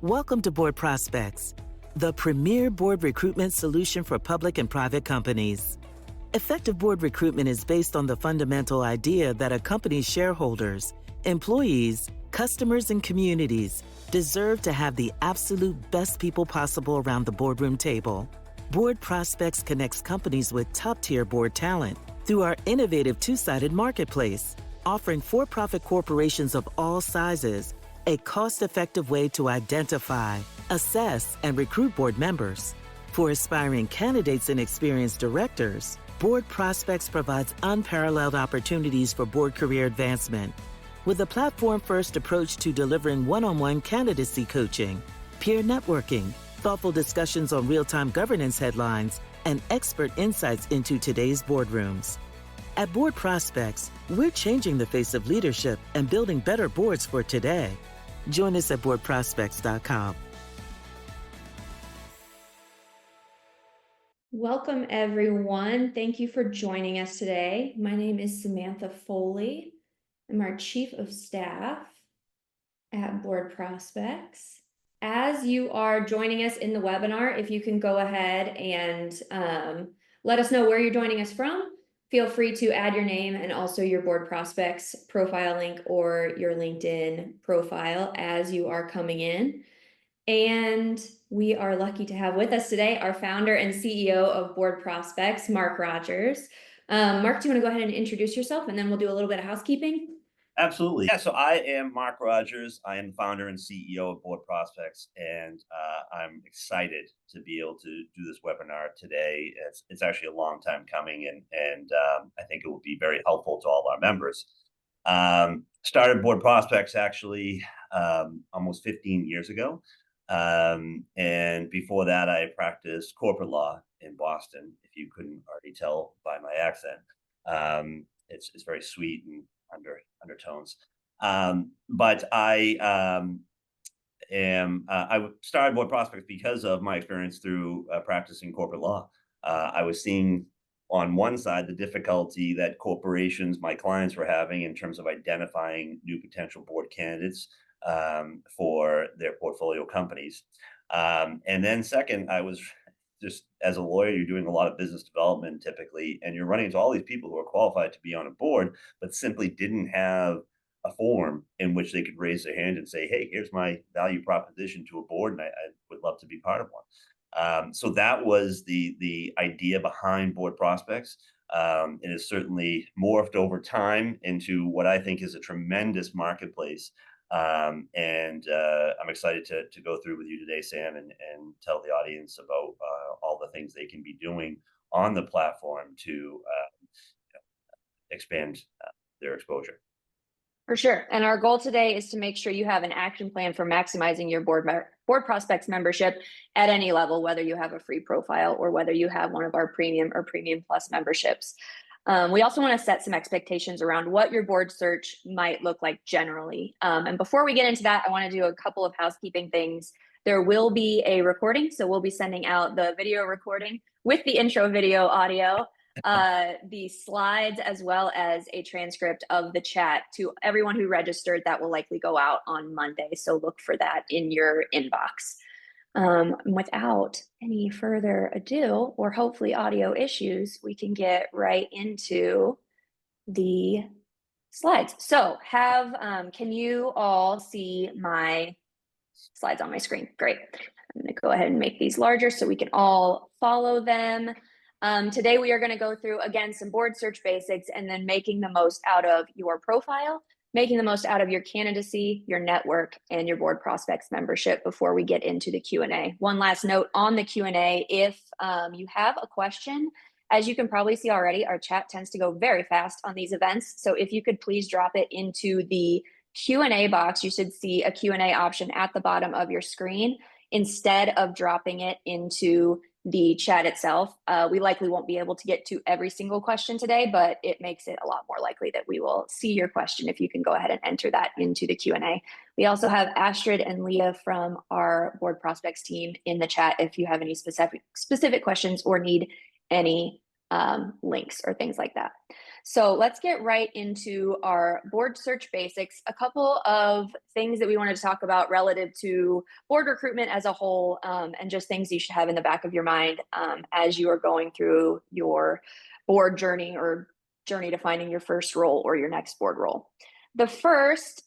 Welcome to Board Prospects, the premier board recruitment solution for public and private companies. Effective board recruitment is based on the fundamental idea that a company's shareholders, employees, customers, and communities deserve to have the absolute best people possible around the boardroom table. Board Prospects connects companies with top-tier board talent through our innovative two-sided marketplace, offering for-profit corporations of all sizes a cost-effective way to identify, assess, and recruit board members. For aspiring candidates and experienced directors, Board Prospects provides unparalleled opportunities for board career advancement. With a platform-first approach to delivering one-on-one candidacy coaching, peer networking, thoughtful discussions on real-time governance headlines, and expert insights into today's boardrooms. At Board Prospects, we're changing the face of leadership and building better boards for today. Join us at BoardProspects.com. Welcome, everyone. Thank you for joining us today. My name is Samantha Foley. I'm our Chief of Staff at Board Prospects. As you are joining us in the webinar, if you can go ahead and let us know where you're joining us from, feel free to add your name and also your Board Prospects profile link or your LinkedIn profile as you are coming in. And we are lucky to have with us today our founder and CEO of Board Prospects, Mark Rogers. Mark, do you want to go ahead and introduce yourself, and then we'll do a little bit of housekeeping? Absolutely. Yeah, so I am Mark Rogers. I am the founder and CEO of Board Prospects, and I'm excited to be able to do this webinar today. It's actually a long time coming, and I think it will be very helpful to all of our members. Started Board Prospects actually almost 15 years ago. And before that, I practiced corporate law in Boston, if you couldn't already tell by my accent. It's very sweet and undertones. But I started Board Prospects because of my experience through practicing corporate law. I was seeing on one side the difficulty that corporations, my clients, were having in terms of identifying new potential board candidates for their portfolio companies. And then second, I was just, as a lawyer, you're doing a lot of business development typically, and you're running into all these people who are qualified to be on a board, but simply didn't have a form in which they could raise their hand and say, hey, here's my value proposition to a board, and I would love to be part of one. So that was the idea behind Board Prospects. It has certainly morphed over time into what I think is a tremendous marketplace. And I'm excited to go through with you today, Sam, and tell the audience about all the things they can be doing on the platform to expand their exposure. For sure. And our goal today is to make sure you have an action plan for maximizing your Board Prospects membership at any level, whether you have a free profile or whether you have one of our premium or premium plus memberships. We also want to set some expectations around what your board search might look like generally. And before we get into that, I want to do a couple of housekeeping things. There will be a recording, so we'll be sending out the video recording with the intro video audio, the slides, as well as a transcript of the chat to everyone who registered. That will likely go out on Monday, so look for that in your inbox. Without any further ado, or hopefully audio issues, we can get right into the slides. So can you all see my slides on my screen? Great. I'm going to go ahead and make these larger so we can all follow them. Today we are going to go through, again, some board search basics, and then making the most out of your profile, making the most out of your candidacy, your network, and your Board Prospects membership before we get into the Q&A. One last note on the Q&A, if you have a question, as you can probably see already, our chat tends to go very fast on these events. So if you could please drop it into the Q&A box, you should see a Q&A option at the bottom of your screen instead of dropping it into the chat itself. We likely won't be able to get to every single question today, but it makes it a lot more likely that we will see your question if you can go ahead and enter that into the Q&A. We also have Astrid and Leah from our Board Prospects team in the chat if you have any specific questions or need any links or things like that. So let's get right into our board search basics. A couple of things that we wanted to talk about relative to board recruitment as a whole, and just things you should have in the back of your mind as you are going through your board journey or journey to finding your first role or your next board role. The first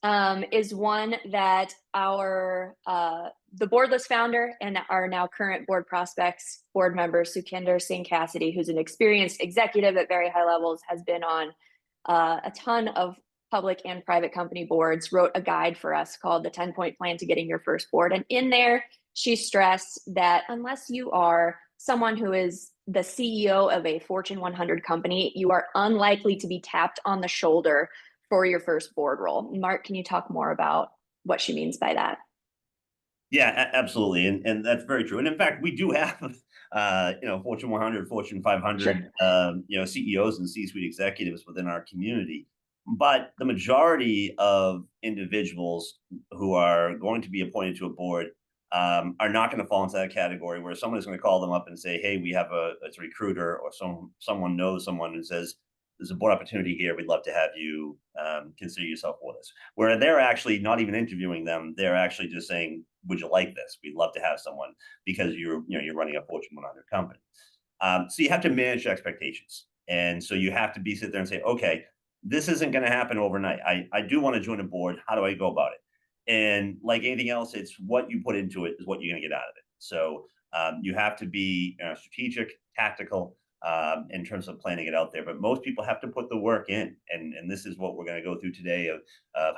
is one that the boardless founder and our now current board prospects board member Sukhinder Singh Cassidy, who's an experienced executive at very high levels, has been on a ton of public and private company boards, wrote a guide for us called the 10-point plan to getting your first board. And in there, she stressed that unless you are someone who is the CEO of a Fortune 100 company, you are unlikely to be tapped on the shoulder for your first board role. Mark, can you talk more about what she means by that? Yeah, absolutely. And that's very true. And in fact, we do have, Fortune 100, Fortune 500, Sure. CEOs and C-suite executives within our community. But the majority of individuals who are going to be appointed to a board are not going to fall into that category where someone is going to call them up and say, hey, we have a recruiter or someone knows someone who says, there's a board opportunity here. We'd love to have you consider yourself for this. Where they're actually not even interviewing them. They're actually just saying, would you like this? We'd love to have someone because you're running a Fortune 100 company. So you have to manage expectations. And so you have to sit there and say, okay, this isn't going to happen overnight. I do want to join a board. How do I go about it? And like anything else, it's what you put into it is what you're going to get out of it. So you have to be strategic, tactical, in terms of planning it out there. But most people have to put the work in. And this is what we're going to go through today of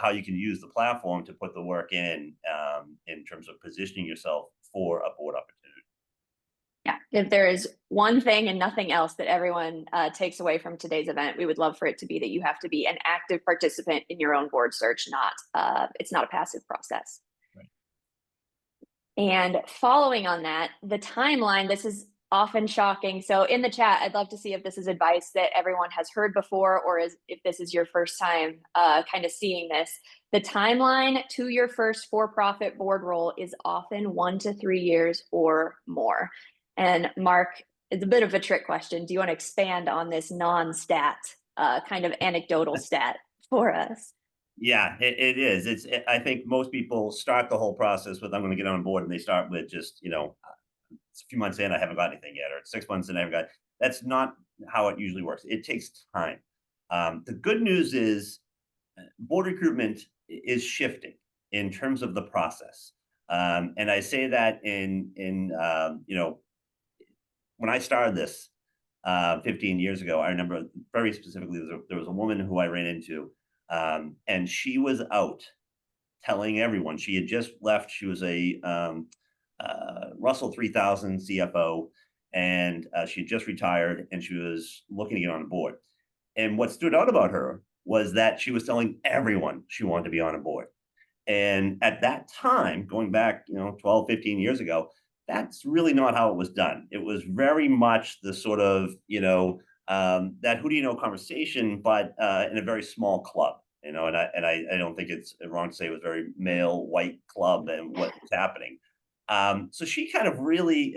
how you can use the platform to put the work in terms of positioning yourself for a board opportunity. Yeah, if there is one thing and nothing else that everyone takes away from today's event, we would love for it to be that you have to be an active participant in your own board search, it's not a passive process. Right. And following on that, the timeline, this is often shocking. So in the chat, I'd love to see if this is advice that everyone has heard before, or if this is your first time kind of seeing this. The timeline to your first for-profit board role is often 1 to 3 years or more. And Mark, it's a bit of a trick question. Do you want to expand on this non-stat kind of anecdotal stat for us? Yeah, it is. I think most people start the whole process with, I'm going to get on board, and they start with just, it's a few months in, I haven't got anything yet, or it's 6 months in, I haven't got. That's not how it usually works. It takes time. The good news is board recruitment is shifting in terms of the process. And I say that when I started this 15 years ago, I remember very specifically, there was a woman who I ran into, and she was out telling everyone. She had just left. She was a Russell 3000 CFO, and she had just retired, and she was looking to get on a board. And what stood out about her was that she was telling everyone she wanted to be on a board. And at that time, going back, 12, 15 years ago, that's really not how it was done. It was very much the sort of, that who do you know conversation, but in a very small club, and I don't think it's wrong to say it was a very male white club and what was happening. So she kind of really,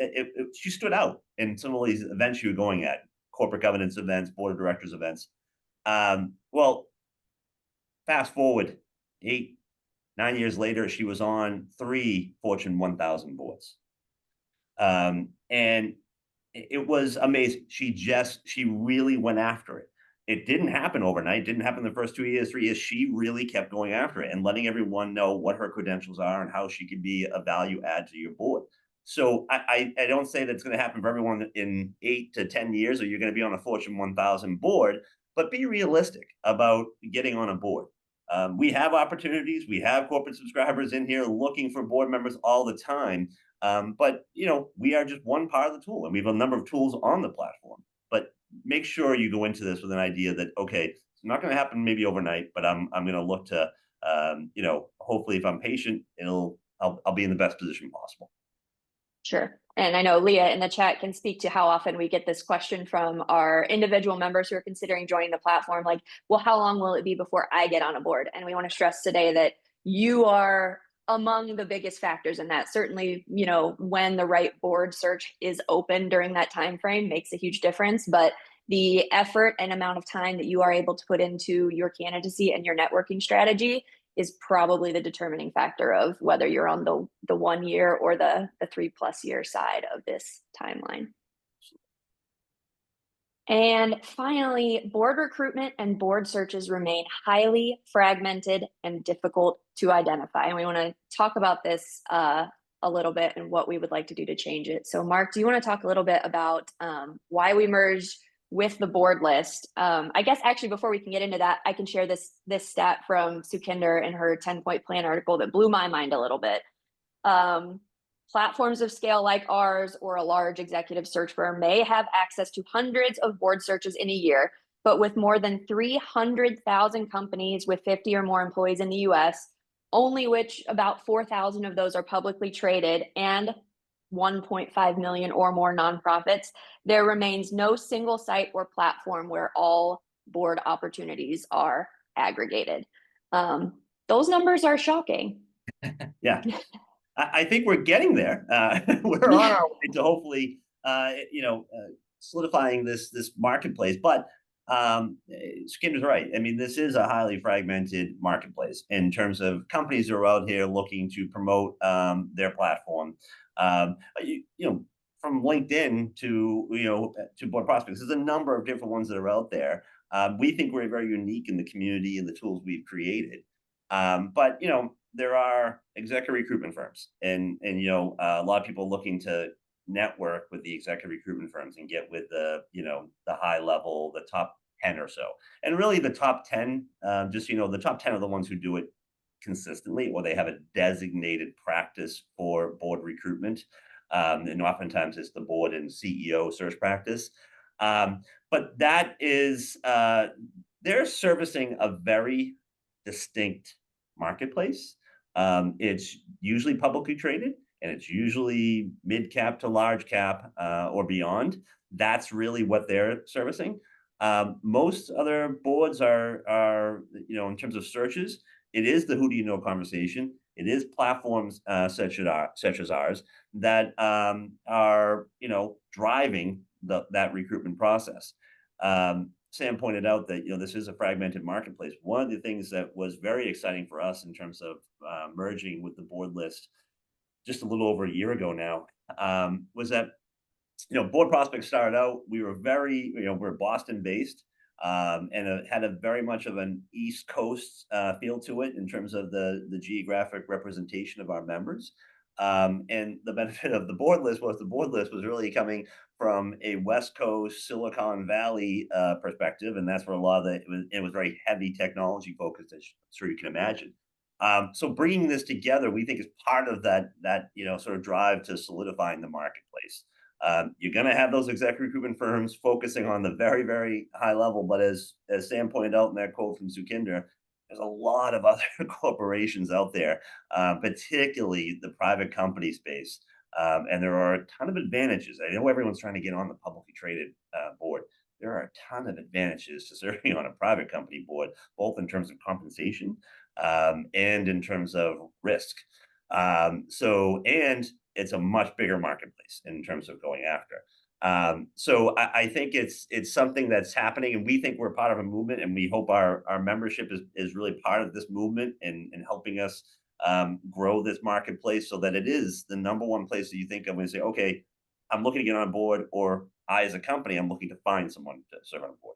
she stood out in some of these events she was going at, corporate governance events, board of directors events. Well, fast forward 8, 9 years later, she was on 3 Fortune 1000 boards. And it was amazing. She really went after it. It didn't happen overnight. It didn't happen the first 2 years, 3 years. She really kept going after it and letting everyone know what her credentials are and how she could be a value add to your board. So I don't say that it's going to happen for everyone in 8 to 10 years, or you're going to be on a Fortune 1000 board, but be realistic about getting on a board. We have opportunities. We have corporate subscribers in here looking for board members all the time. But we are just one part of the tool, and we have a number of tools on the platform. But make sure you go into this with an idea that, okay, it's not going to happen maybe overnight, but I'm going to look to, hopefully if I'm patient, I'll be in the best position possible. Sure. And I know Leah in the chat can speak to how often we get this question from our individual members who are considering joining the platform, like, well, how long will it be before I get on a board? And we want to stress today that you are among the biggest factors in that. Certainly, when the right board search is open during that time frame makes a huge difference. But the effort and amount of time that you are able to put into your candidacy and your networking strategy is probably the determining factor of whether you're on the 1 year or the 3+ year side of this timeline. And finally, board recruitment and board searches remain highly fragmented and difficult to identify. And we want to talk about this a little bit and what we would like to do to change it. So Mark, do you want to talk a little bit about why we merged with the board list? I guess actually before we can get into that, I can share this stat from Sukhinder in her 10-point plan article that blew my mind a little bit. Platforms of scale like ours or a large executive search firm may have access to hundreds of board searches in a year, but with more than 300,000 companies with 50 or more employees in the US, only which about 4,000 of those are publicly traded and 1.5 million or more nonprofits, there remains no single site or platform where all board opportunities are aggregated. Those numbers are shocking. Yeah. I think we're getting there. We're on our way to hopefully, solidifying this marketplace. But Skinner's right. I mean, this is a highly fragmented marketplace in terms of companies that are out here looking to promote their platform. From LinkedIn to BoardProspects, there's a number of different ones that are out there. We think we're very unique in the community and the tools we've created. But there are executive recruitment firms and a lot of people looking to network with the executive recruitment firms and get with the high level, the top 10 or so. And really the top 10, the top 10 are the ones who do it consistently, or they have a designated practice for board recruitment. And oftentimes it's the board and CEO search practice. But that is, they're servicing a very distinct marketplace. It's usually publicly traded, and it's usually mid cap to large cap or beyond. That's really what they're servicing. Most other boards are in terms of searches, it is the who do you know conversation. It is platforms such as ours that are driving that recruitment process. Sam pointed out that this is a fragmented marketplace. One of the things that was very exciting for us in terms of merging with the board list just a little over a year ago now was that BoardProspects started out. We were we're Boston based and it had a very much of an East Coast feel to it in terms of the geographic representation of our members. And the benefit of the board list was really coming from a West Coast Silicon Valley perspective, and that's where a lot of it was very heavy technology focused, as I'm sure you can imagine. So bringing this together, we think is part of that sort of drive to solidifying the marketplace. You're going to have those executive recruitment firms focusing on the very, very high level, but as Sam pointed out in that quote from Sukhinder, there's a lot of other corporations out there, particularly the private company space. And there are a ton of advantages. I know everyone's trying to get on the publicly traded board. There are a ton of advantages to serving on a private company board, both in terms of compensation and in terms of risk. And it's a much bigger marketplace in terms of going after. So I think it's something that's happening, and we think we're part of a movement, and we hope our membership is really part of this movement and helping us grow this marketplace so that it is the number one place that you think of when you say, okay, I'm looking to get on board, or I as a company, I'm looking to find someone to serve on board.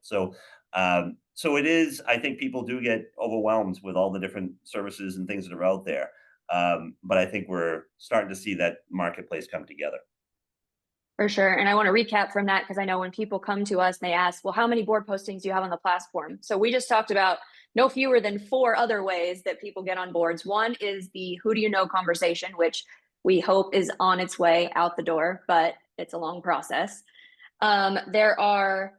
So it is, I think people do get overwhelmed with all the different services and things that are out there. But I think we're starting to see that marketplace come together. For sure. And I want to recap from that because I know when people come to us and they ask, well, how many board postings do you have on the platform? So we just talked about no fewer than 4 other ways that people get on boards. One is the who do you know conversation, which we hope is on its way out the door, but it's a long process. There are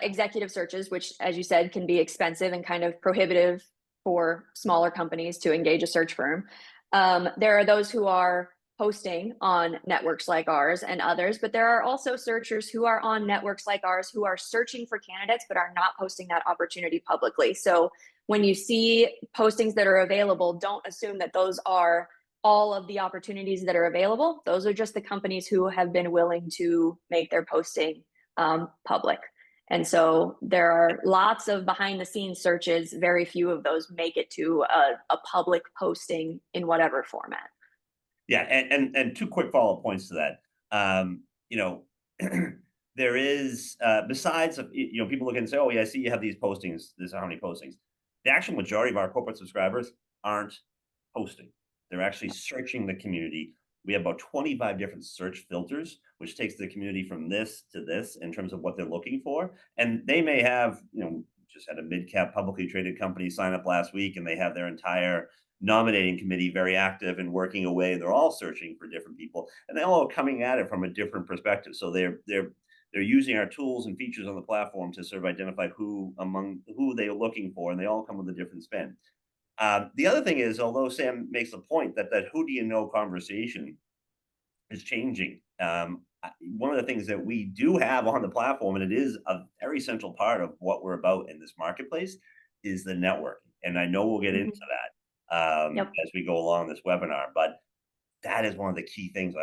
executive searches, which, as you said, can be expensive and kind of prohibitive for smaller companies to engage a search firm. There are those who are posting on networks like ours and others, but there are also searchers who are on networks like ours who are searching for candidates but are not posting that opportunity publicly. So when you see postings that are available, don't assume that those are all of the opportunities that are available. Those are just the companies who have been willing to make their posting public. And so there are lots of behind the scenes searches. Very few of those make it to a public posting in whatever format. Yeah, and two quick follow-up points to that. You know, there is besides people look and say, "Oh, yeah, I see you have these postings. This is how many postings." The actual majority of our corporate subscribers aren't posting. They're actually searching the community. We have about 25 different search filters, which takes the community from this to this in terms of what they're looking for. And they may have, just had a mid-cap publicly traded company sign up last week, and they have their entire nominating committee very active and working away. They're all searching for different people, and they all are coming at it from a different perspective. So they're using our tools and features on the platform to sort of identify who they're looking for, and they all come with a different spin. The other thing is, although Sam makes the point that who do you know conversation is changing. One of the things that we do have on the platform, and it is a very central part of what we're about in this marketplace, is the networking. And I know we'll get into that Yep. as we go along this webinar, but that is one of the key things.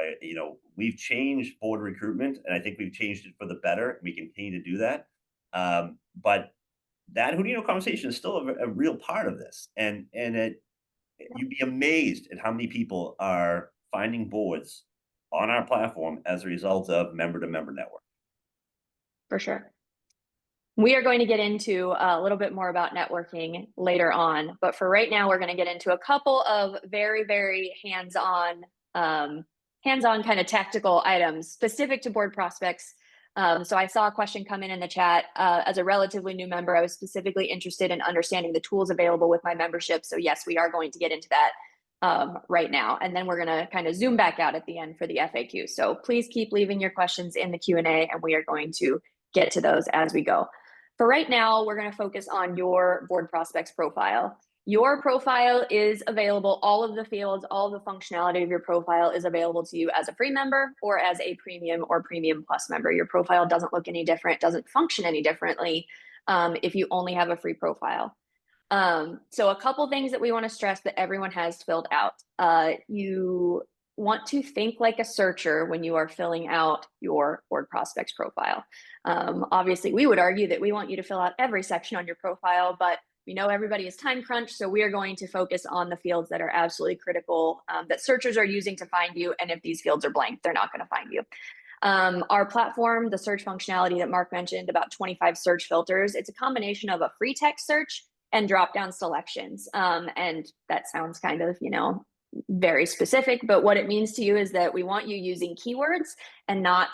We've changed board recruitment, and I think we've changed it for the better, and we continue to do that. But that who do you know conversation is still a real part of this, and you'd be amazed at how many people are finding boards on our platform as a result of member-to-member network. For sure. We are going to get into a little bit more about networking later on, but for right now, we're going to get into a couple of very, very hands-on kind of tactical items specific to board prospects. So I saw a question come in the chat. As a relatively new member, I was specifically interested in understanding the tools available with my membership. So yes, we are going to get into that right now. And then we're going to kind of zoom back out at the end for the FAQ. So please keep leaving your questions in the Q&A, and we are going to get to those as we go. For right now, we're going to focus on your Board Prospects profile. Your profile is available, all of the fields, all of the functionality of your profile is available to you as a free member or as a premium or premium plus member. Your profile doesn't look any different, doesn't function any differently if you only have a free profile. So a couple things that we want to stress that everyone has filled out. You want to think like a searcher when you are filling out your Board Prospects profile. Obviously, we would argue that we want you to fill out every section on your profile, but we know everybody is time crunched, so we are going to focus on the fields that are absolutely critical that searchers are using to find you, and if these fields are blank, they're not going to find you. Our platform, the search functionality that Mark mentioned, about 25 search filters, it's a combination of a free text search and drop-down selections. And that sounds kind of, very specific, but what it means to you is that we want you using keywords and not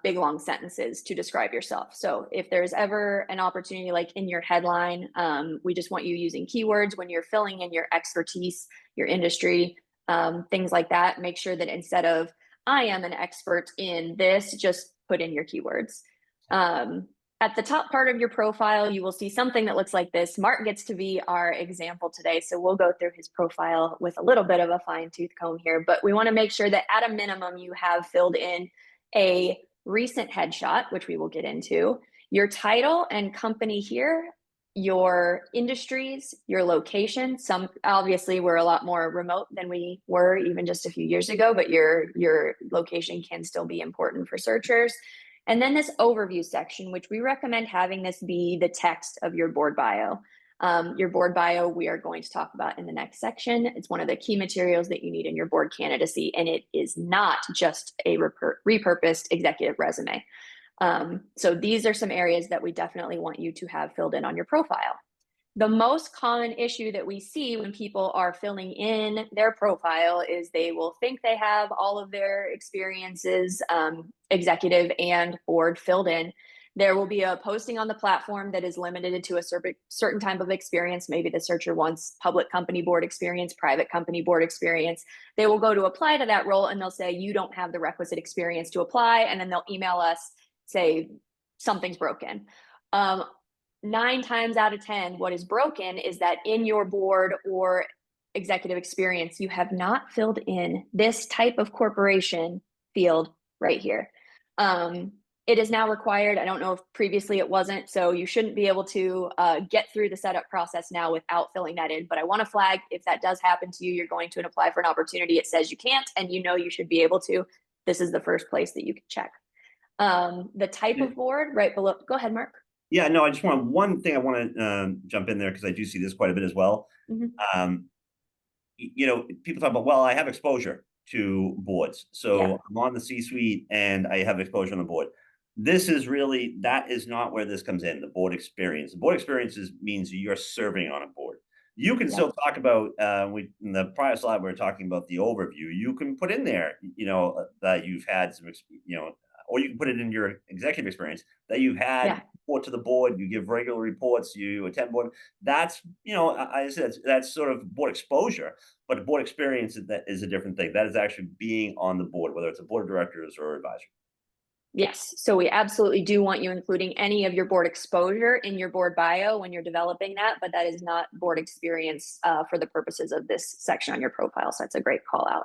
big long sentences to describe yourself. So if there's ever an opportunity like in your headline, we just want you using keywords when you're filling in your expertise, your industry, things like that. Make sure that instead of I am an expert in this, just put in your keywords. At the top part of your profile, you will see something that looks like this. Mark gets to be our example today, so we'll go through his profile with a little bit of a fine-tooth comb here, but we want to make sure that at a minimum you have filled in a recent headshot, which we will get into, your title and company here, your industries, your location. Obviously we're a lot more remote than we were even just a few years ago, but your location can still be important for searchers. And then this overview section, which we recommend having this be the text of your board bio. Your board bio, we are going to talk about in the next section. It's one of the key materials that you need in your board candidacy, and it is not just a repurposed executive resume. So these are some areas that we definitely want you to have filled in on your profile. The most common issue that we see when people are filling in their profile is they will think they have all of their experiences, executive and board, filled in. There will be a posting on the platform that is limited to a certain type of experience. Maybe the searcher wants public company board experience, private company board experience. They will go to apply to that role and they'll say, you don't have the requisite experience to apply. And then they'll email us, say something's broken. 9 times out of 10, what is broken is that in your board or executive experience, you have not filled in this type of corporation field right here. It is now required. I don't know if previously it wasn't, so you shouldn't be able to get through the setup process now without filling that in. But I want to flag, if that does happen to you, you're going to apply for an opportunity, it says you can't, and you should be able to. This is the first place that you can check. The type of board right below. Go ahead, Mark. Yeah, no, I just want one thing I want to jump in there because I do see this quite a bit as well. Mhm. You know, people talk about, well, I have exposure to boards. So Yeah. I'm on the C-suite and I have exposure on the board. This is really, that is not where this comes in, the board experience. The board experience means you're serving on a board. You can Yep. still talk about, in the prior slide, we were talking about the overview. You can put in there, you know, that you've had some, you know, or you can put it in your executive experience that you've had Yeah. report to the board, you give regular reports, you attend board. That's, you know, I said that's sort of board exposure, but board experience that is a different thing. That is actually being on the board, whether it's a board of directors or advisory. Yes. So we absolutely do want you including any of your board exposure in your board bio when you're developing that, but that is not board experience for the purposes of this section on your profile. So that's a great call out.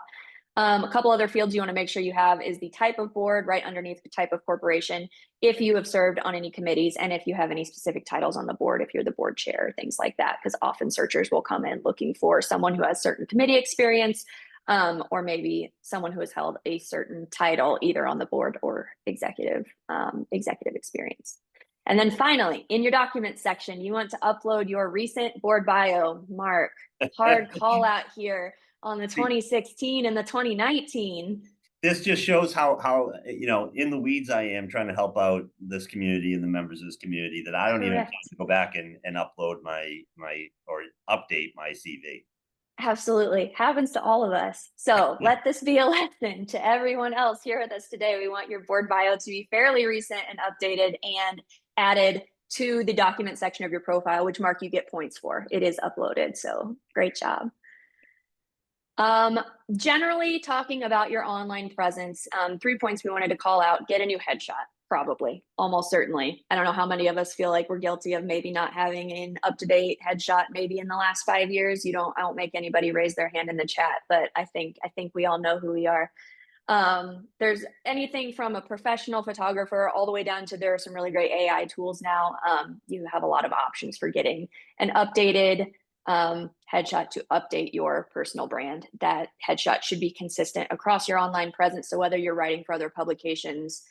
A couple other fields you want to make sure you have is the type of board right underneath the type of corporation, if you have served on any committees, and if you have any specific titles on the board, if you're the board chair, things like that, because often searchers will come in looking for someone who has certain committee experience, or maybe someone who has held a certain title either on the board or executive experience. And then finally, in your documents section, you want to upload your recent board bio. Mark, hard call out here on the 2016 and the 2019. This just shows how you know, in the weeds I am trying to help out this community and the members of this community that I don't even have to go back and upload my or update my CV. Absolutely. Happens to all of us. So let this be a lesson to everyone else here with us today. We want your board bio to be fairly recent and updated and added to the document section of your profile, which, Mark, you get points for. It is uploaded. So great job. Generally talking about your online presence, 3 points we wanted to call out: get a new headshot, probably, almost certainly. I don't know how many of us feel like we're guilty of maybe not having an up-to-date headshot maybe in the last 5 years. I don't make anybody raise their hand in the chat, but I think we all know who we are. There's anything from a professional photographer all the way down to, there are some really great AI tools now. You have a lot of options for getting an updated headshot to update your personal brand. That headshot should be consistent across your online presence. So whether you're writing for other publications,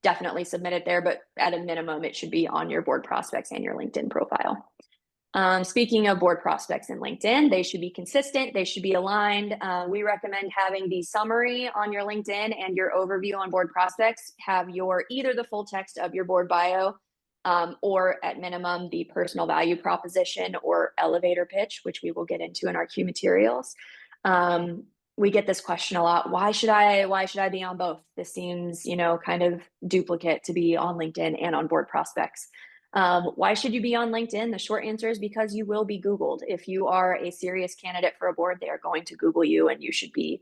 definitely submit it there, but at a minimum, it should be on your board prospects and your LinkedIn profile. Speaking of board prospects in LinkedIn, they should be consistent. They should be aligned. We recommend having the summary on your LinkedIn and your overview on board prospects have either the full text of your board bio, or at minimum the personal value proposition or elevator pitch, which we will get into in our Q materials. We get this question a lot: why should I be on both? This seems, kind of duplicate to be on LinkedIn and on board prospects. Why should you be on LinkedIn? The short answer is because you will be Googled. If you are a serious candidate for a board, they are going to Google you, and you should be,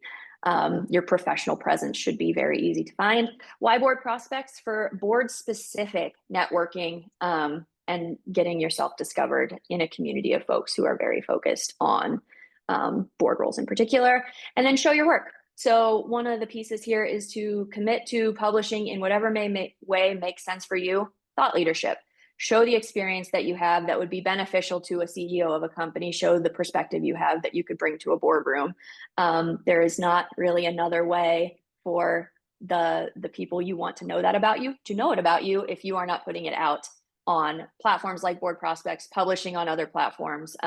your professional presence should be very easy to find. Why board prospects? For board specific networking, and getting yourself discovered in a community of folks who are very focused on board roles in particular. And then show your work. So one of the pieces here is to commit to publishing in whatever way makes sense for you. Thought leadership. Show the experience that you have that would be beneficial to a CEO of a company. Show the perspective you have that you could bring to a boardroom. There is not really another way for the people you want to know that about you to know it about you if you are not putting it out on platforms like Board Prospects, publishing on other platforms.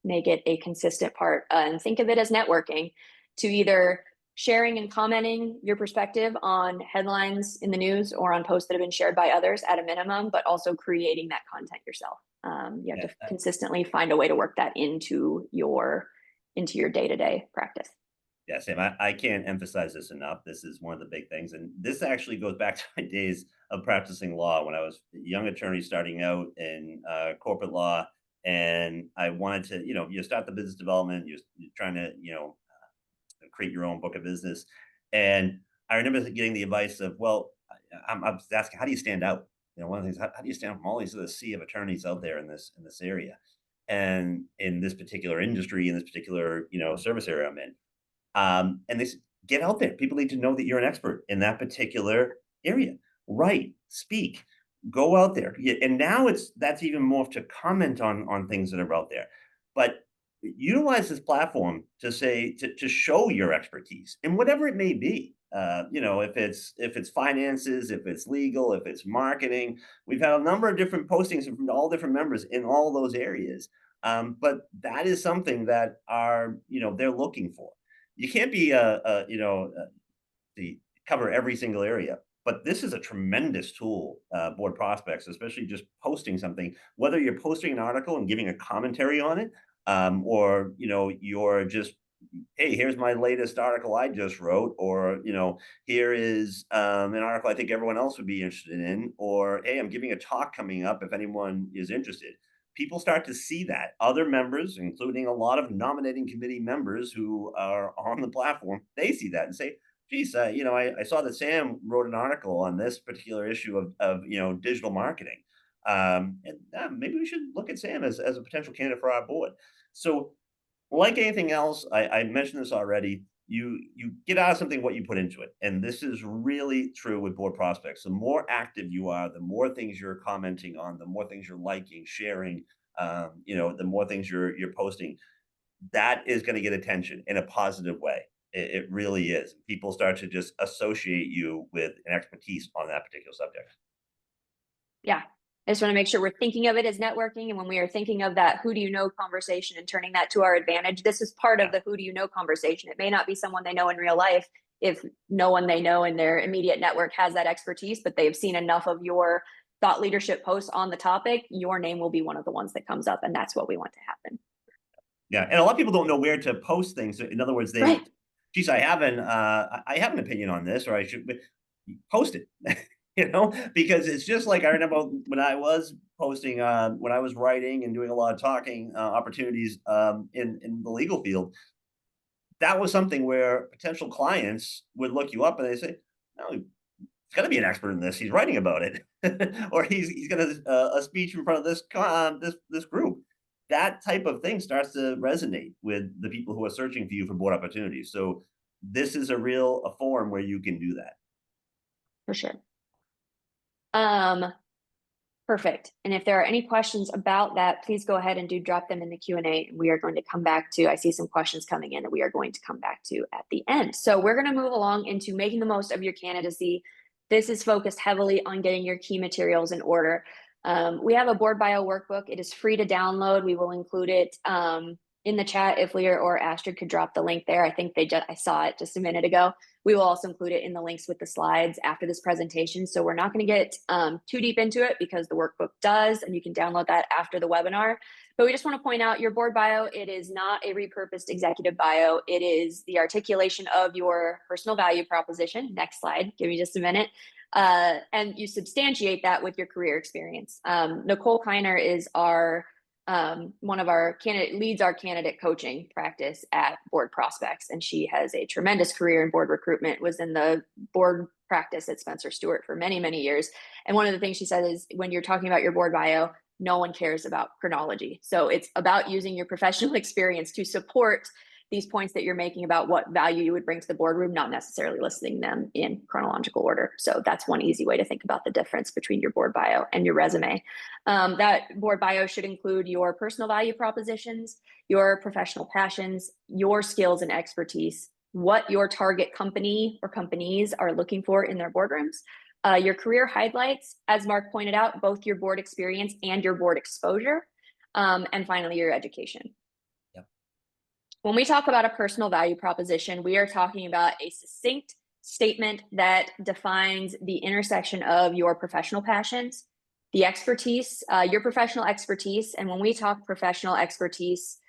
Make it a consistent part, and think of it as networking, to either sharing and commenting your perspective on headlines in the news or on posts that have been shared by others at a minimum, but also creating that content yourself. You have to consistently find a way to work that into your day-to-day practice. Yeah, Sam, I can't emphasize this enough. This is one of the big things. And this actually goes back to my days of practicing law when I was a young attorney starting out in corporate law. And I wanted to, you start the business development, you're trying to, create your own book of business. And I remember getting the advice of, well, I'm asking, how do you stand out? One of the things, how do you stand out from all these other sea of attorneys out there in this area, and in this particular industry, in this particular, service area I'm in. And they said, get out there. People need to know that you're an expert in that particular area. Write, speak, go out there. And now that's even more to comment on things that are out there. But utilize this platform to say to show your expertise in whatever it may be. If it's finances, if it's legal, if it's marketing, we've had a number of different postings from all different members in all those areas. But that is something that they're looking for. You can't be the cover every single area. But this is a tremendous tool, Board Prospects, especially just posting something, whether you're posting an article and giving a commentary on it, or you're just, hey, here's my latest article I just wrote, or here is an article I think everyone else would be interested in, or hey, I'm giving a talk coming up if anyone is interested. People start to see that. Other members, including a lot of nominating committee members who are on the platform, they see that and say, geez, I saw that Sam wrote an article on this particular issue of digital marketing. And maybe we should look at Sam as a potential candidate for our board. So like anything else, I mentioned this already. You get out of something what you put into it. And this is really true with Board Prospects. The more active you are, the more things you're commenting on, the more things you're liking, sharing, the more things you're posting, that is going to get attention in a positive way. It really is. People start to just associate you with an expertise on that particular subject. Yeah. I just want to make sure we're thinking of it as networking. And when we are thinking of that who do you know conversation and turning that to our advantage, this is part of the who do you know conversation. It may not be someone they know in real life if no one they know in their immediate network has that expertise, but they've seen enough of your thought leadership posts on the topic, your name will be one of the ones that comes up. And that's what we want to happen. Yeah. And a lot of people don't know where to post things. In other words, Right. geez, I have an opinion on this, or I should post it. Because it's just like I remember when I was posting, when I was writing and doing a lot of talking opportunities in the legal field. That was something where potential clients would look you up and they say, "No, he's got to be an expert in this. He's writing about it, or he's got a speech in front of this group." That type of thing starts to resonate with the people who are searching for you for board opportunities. So this is a forum where you can do that. For sure. Perfect. And if there are any questions about that, please go ahead and drop them in the Q&A. We are going to come back to, I see some questions coming in that we are going to come back to at the end. So we're going to move along into making the most of your candidacy. This is focused heavily on getting your key materials in order. We have a board bio workbook. It is free to download. We will include it in the chat if Lear or Astrid could drop the link there. I think I saw it just a minute ago. We will also include it in the links with the slides after this presentation. So we're not going to get too deep into it because the workbook does, and you can download that after the webinar. But we just want to point out your board bio, it is not a repurposed executive bio. It is the articulation of your personal value proposition. Next slide, give me just a minute. And you substantiate that with your career experience. Nicole Kiner is one of our leads our candidate coaching practice at Board Prospects, and she has a tremendous career in board recruitment, was in the board practice at Spencer Stewart for many, many years. And one of the things she said is when you're talking about your board bio, no one cares about chronology. So it's about using your professional experience to support these points that you're making about what value you would bring to the boardroom, not necessarily listing them in chronological order. So that's one easy way to think about the difference between your board bio and your resume. That board bio should include your personal value propositions, your professional passions, your skills and expertise, what your target company or companies are looking for in their boardrooms, your career highlights, as Mark pointed out, both your board experience and your board exposure, and finally your education. When we talk about a personal value proposition, we are talking about a succinct statement that defines the intersection of your professional passions, the expertise, your professional expertise. And when we talk professional expertise,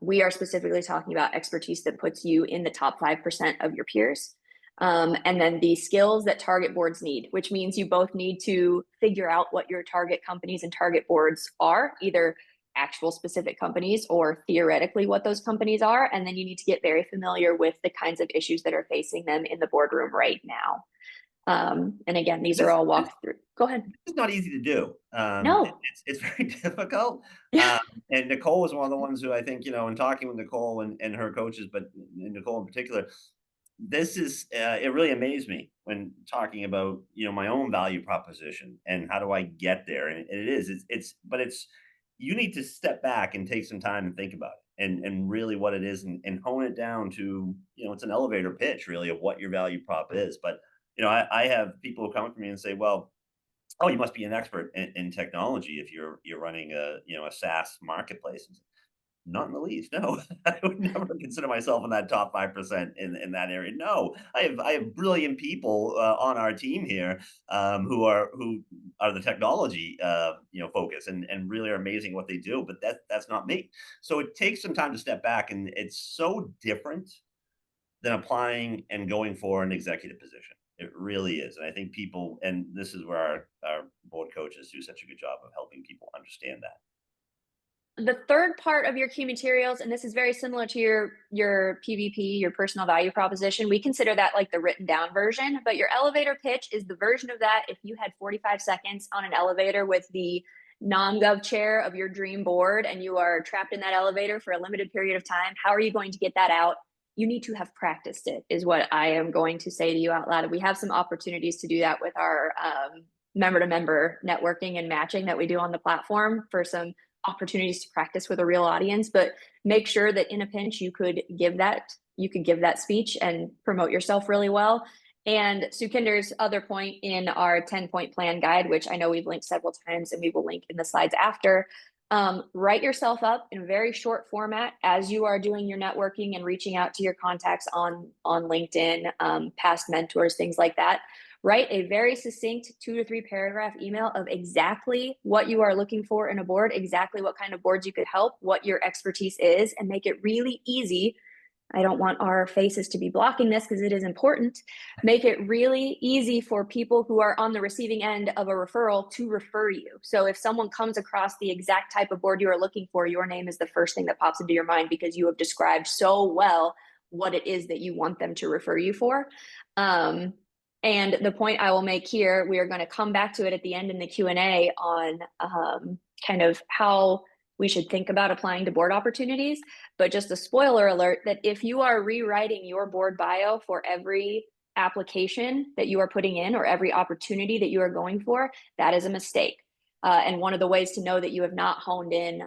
we are specifically talking about expertise that puts you in the top 5% of your peers. And then the skills that target boards need, which means you both need to figure out what your target companies and target boards are, either actual specific companies or theoretically what those companies are. And then you need to get very familiar with the kinds of issues that are facing them in the boardroom right now. And again, these are all walked through. Go ahead. It's not easy to do. No. It's very difficult. And Nicole was one of the ones who I think, in talking with Nicole and her coaches, but Nicole in particular, this is, it really amazed me when talking about, my own value proposition and how do I get there? And it is, but you need to step back and take some time and think about it. and really what it is, and hone it down to, it's an elevator pitch really of what your value prop is. But, I have people who come to me and say, well, oh, you must be an expert in technology if you're running a SaaS marketplace. Not in the least, no. I would never consider myself in that top 5% in that area. No, I have brilliant people on our team here, who are the technology focus, and really are amazing what they do. But that's not me. So it takes some time to step back, and it's so different than applying and going for an executive position. It really is. And I think people, and this is where our board coaches do such a good job of helping people understand that. The third part of your key materials, and this is very similar to your PVP, your personal value proposition, we consider that like the written down version, but your elevator pitch is the version of that. If you had 45 seconds on an elevator with the non-gov chair of your dream board and you are trapped in that elevator for a limited period of time, how are you going to get that out? You need to have practiced it, is what I am going to say to you out loud. We have some opportunities to do that with our member-to-member networking and matching that we do on the platform for some opportunities to practice with a real audience. But make sure that in a pinch you could give that speech and promote yourself really well. And Sukinder's other point in our 10-point plan guide, which I know we've linked several times and we will link in the slides after, write yourself up in a very short format as you are doing your networking and reaching out to your contacts on LinkedIn, past mentors, things like that. Write a very succinct 2 to 3 paragraph email of exactly what you are looking for in a board, exactly what kind of boards you could help, what your expertise is, and make it really easy. I don't want our faces to be blocking this because it is important. Make it really easy for people who are on the receiving end of a referral to refer you. So if someone comes across the exact type of board you are looking for, your name is the first thing that pops into your mind because you have described so well what it is that you want them to refer you for. And the point I will make here, we are going to come back to it at the end in the Q&A on kind of how we should think about applying to board opportunities. But just a spoiler alert that if you are rewriting your board bio for every application that you are putting in or every opportunity that you are going for, that is a mistake. And one of the ways to know that you have not honed in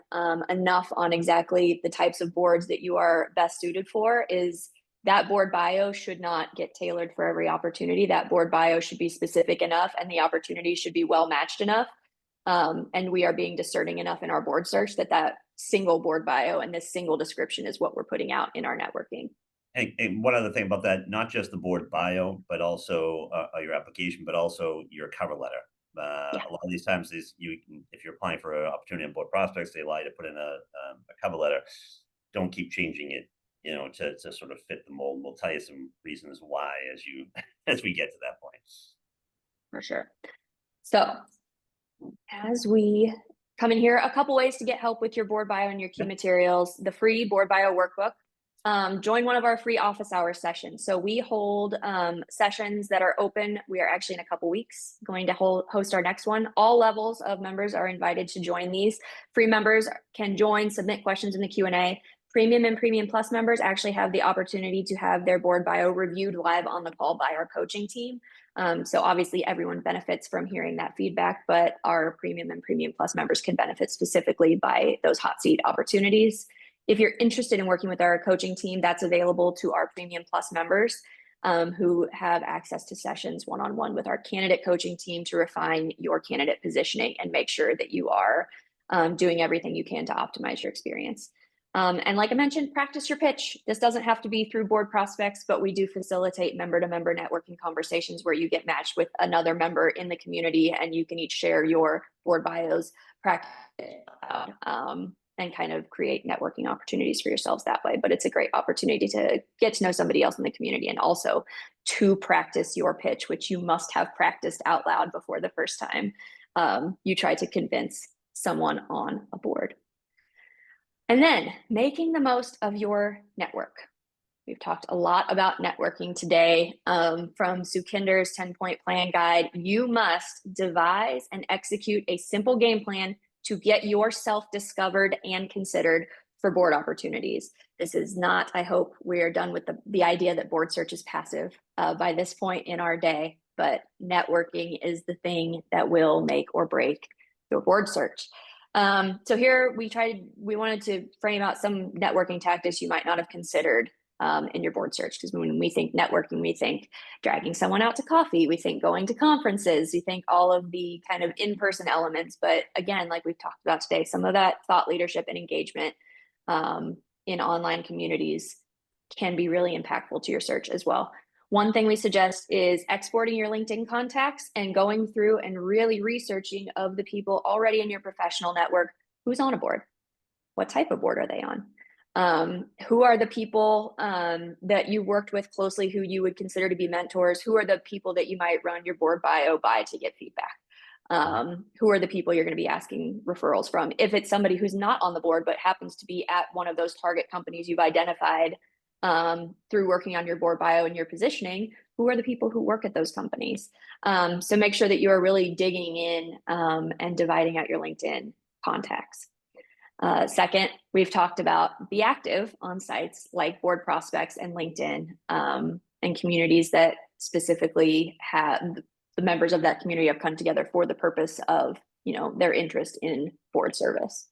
enough on exactly the types of boards that you are best suited for is that board bio should not get tailored for every opportunity. That board bio should be specific enough and the opportunity should be well matched enough. And we are being discerning enough in our board search that single board bio and this single description is what we're putting out in our networking. And one other thing about that, not just the board bio, but also your application, but also your cover letter. Yeah. A lot of these times, if you're applying for an opportunity in board prospects, they lie to put in a cover letter. Don't keep changing it, to sort of fit the mold. We'll tell you some reasons why as we get to that point. For sure. So as we come in here, a couple ways to get help with your board bio and your key materials: the free board bio workbook. Join one of our free office hours sessions. So we hold sessions that are open. We are actually in a couple weeks going to host our next one. All levels of members are invited to join these. Free members can join, submit questions in the Q&A. Premium and Premium Plus members actually have the opportunity to have their board bio reviewed live on the call by our coaching team. So obviously everyone benefits from hearing that feedback, but our Premium and Premium Plus members can benefit specifically by those hot seat opportunities. If you're interested in working with our coaching team, that's available to our Premium Plus members who have access to sessions one-on-one with our candidate coaching team to refine your candidate positioning and make sure that you are doing everything you can to optimize your experience. And like I mentioned, practice your pitch. This doesn't have to be through BoardProspects, but we do facilitate member-to-member networking conversations where you get matched with another member in the community and you can each share your board bios, practice and kind of create networking opportunities for yourselves that way. But it's a great opportunity to get to know somebody else in the community and also to practice your pitch, which you must have practiced out loud before the first time you try to convince someone on a board. And then making the most of your network. We've talked a lot about networking today. From Sukinder's 10-point plan guide, you must devise and execute a simple game plan to get yourself discovered and considered for board opportunities. This is not, I hope we are done with the idea that board search is passive by this point in our day, but networking is the thing that will make or break your board search. So here we wanted to frame out some networking tactics you might not have considered in your board search. Because when we think networking, we think dragging someone out to coffee, we think going to conferences, we think all of the kind of in-person elements. But again, like we've talked about today, some of that thought leadership and engagement in online communities can be really impactful to your search as well. One thing we suggest is exporting your LinkedIn contacts and going through and really researching of the people already in your professional network, who's on a board, what type of board are they on, who are the people that you worked with closely, who you would consider to be mentors, who are the people that you might run your board bio by to get feedback, who are the people you're going to be asking referrals from. If it's somebody who's not on the board but happens to be at one of those target companies you've identified through working on your board bio and your positioning, who are the people who work at those companies? So make sure that you are really digging in and dividing out your LinkedIn contacts. Second, we've talked about be active on sites like BoardProspects and LinkedIn and communities that specifically have the members of that community have come together for the purpose of, their interest in board service.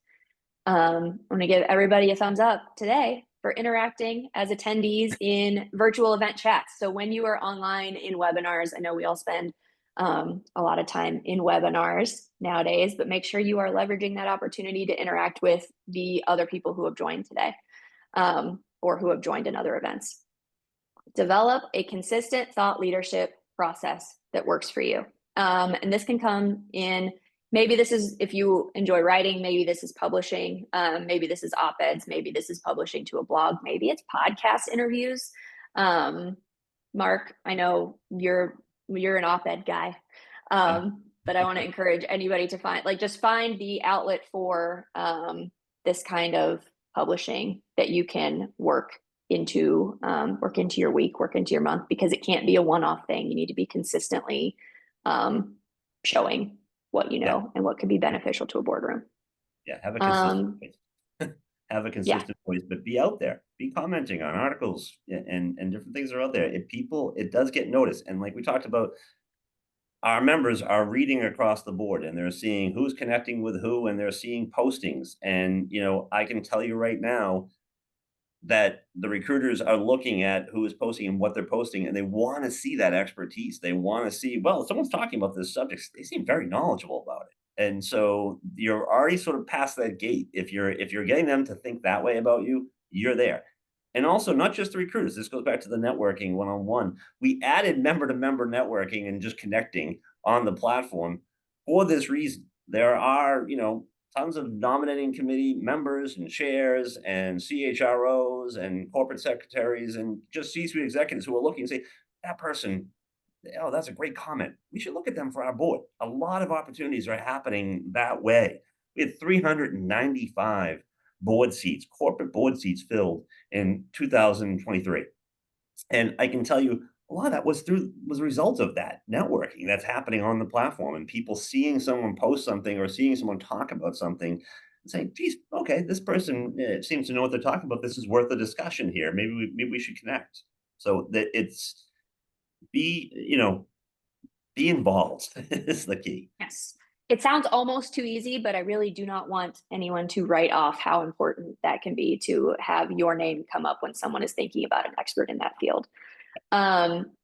I'm going to give everybody a thumbs up today for interacting as attendees in virtual event chats. So when you are online in webinars, I know we all spend a lot of time in webinars nowadays, but make sure you are leveraging that opportunity to interact with the other people who have joined today or who have joined in other events. Develop a consistent thought leadership process that works for you. And this can come in, maybe this is, if you enjoy writing, maybe this is publishing, maybe this is op-eds, maybe this is publishing to a blog, maybe it's podcast interviews. Mark, I know you're an op-ed guy, but I want to encourage anybody to find the outlet for this kind of publishing that you can work into your week, work into your month, because it can't be a one-off thing. You need to be consistently showing what you know and what could be beneficial to a boardroom. Yeah, have a consistent voice. Have a consistent voice, but be out there, be commenting on articles and different things are out there. It does get noticed. And like we talked about, our members are reading across the board and they're seeing who's connecting with who, and they're seeing postings. And, I can tell you right now that the recruiters are looking at who is posting and what they're posting, and they want to see that expertise. They want to see, well, if someone's talking about this subject, they seem very knowledgeable about it. And so you're already sort of past that gate. If you're getting them to think that way about you, you're there. And also not just the recruiters. This goes back to the networking one-on-one. We added member-to-member networking and just connecting on the platform for this reason. There are, tons of nominating committee members and chairs and CHROs and corporate secretaries and just C-suite executives who are looking and say, that person, oh, that's a great comment. We should look at them for our board. A lot of opportunities are happening that way. We had 395 board seats, corporate board seats filled in 2023. And I can tell you, a lot of that was a result of that networking that's happening on the platform, and people seeing someone post something or seeing someone talk about something and saying, geez, okay, this person seems to know what they're talking about. This is worth a discussion here. Maybe we should connect. So that be involved is the key. Yes. It sounds almost too easy, but I really do not want anyone to write off how important that can be to have your name come up when someone is thinking about an expert in that field.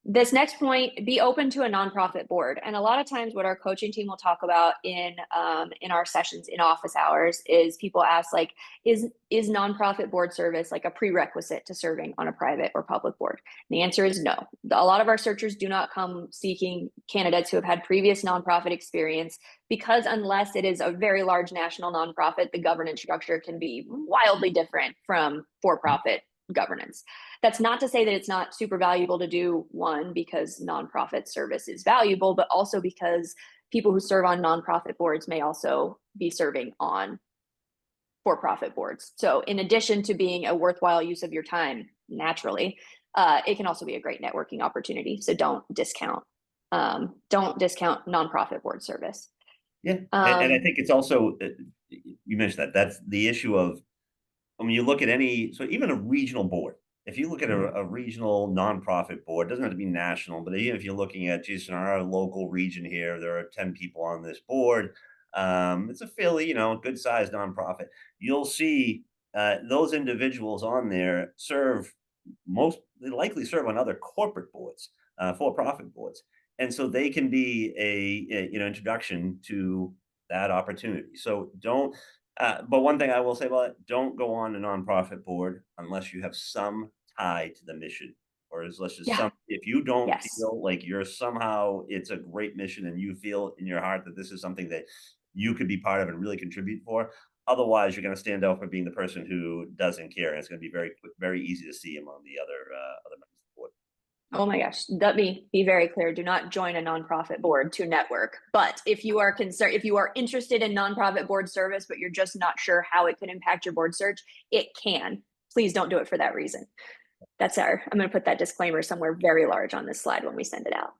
This next point, be open to a nonprofit board. And a lot of times what our coaching team will talk about in our sessions in office hours is people ask, is nonprofit board service like a prerequisite to serving on a private or public board? And the answer is no. A lot of our searchers do not come seeking candidates who have had previous nonprofit experience, because unless it is a very large national nonprofit, the governance structure can be wildly different from for-profit governance. That's not to say that it's not super valuable to do one, because nonprofit service is valuable, but also because people who serve on nonprofit boards may also be serving on for-profit boards. So in addition to being a worthwhile use of your time, naturally, it can also be a great networking opportunity. So don't discount nonprofit board service. Yeah, and I think it's also, you mentioned that's the issue of, when you look at even a regional board, if you look at a regional nonprofit board, it doesn't have to be national, but even if you're looking at just in our local region here, there are 10 people on this board. It's a fairly, good sized nonprofit. You'll see those individuals on there they likely serve on other corporate boards, for-profit boards, and so they can be introduction to that opportunity. So don't. But one thing I will say about it: don't go on a nonprofit board unless you have some tie to the mission, or as let's just Yeah. some. If you don't Yes. feel like it's a great mission, and you feel in your heart that this is something that you could be part of and really contribute for. Otherwise, you're going to stand out for being the person who doesn't care, and it's going to be very easy to see among the other members of the board. Oh my gosh, let me be very clear. Do not join a nonprofit board to network. But if you are concerned, if you are interested in nonprofit board service, but you're just not sure how it can impact your board search, it can. Please don't do it for that reason. I'm going to put that disclaimer somewhere very large on this slide when we send it out.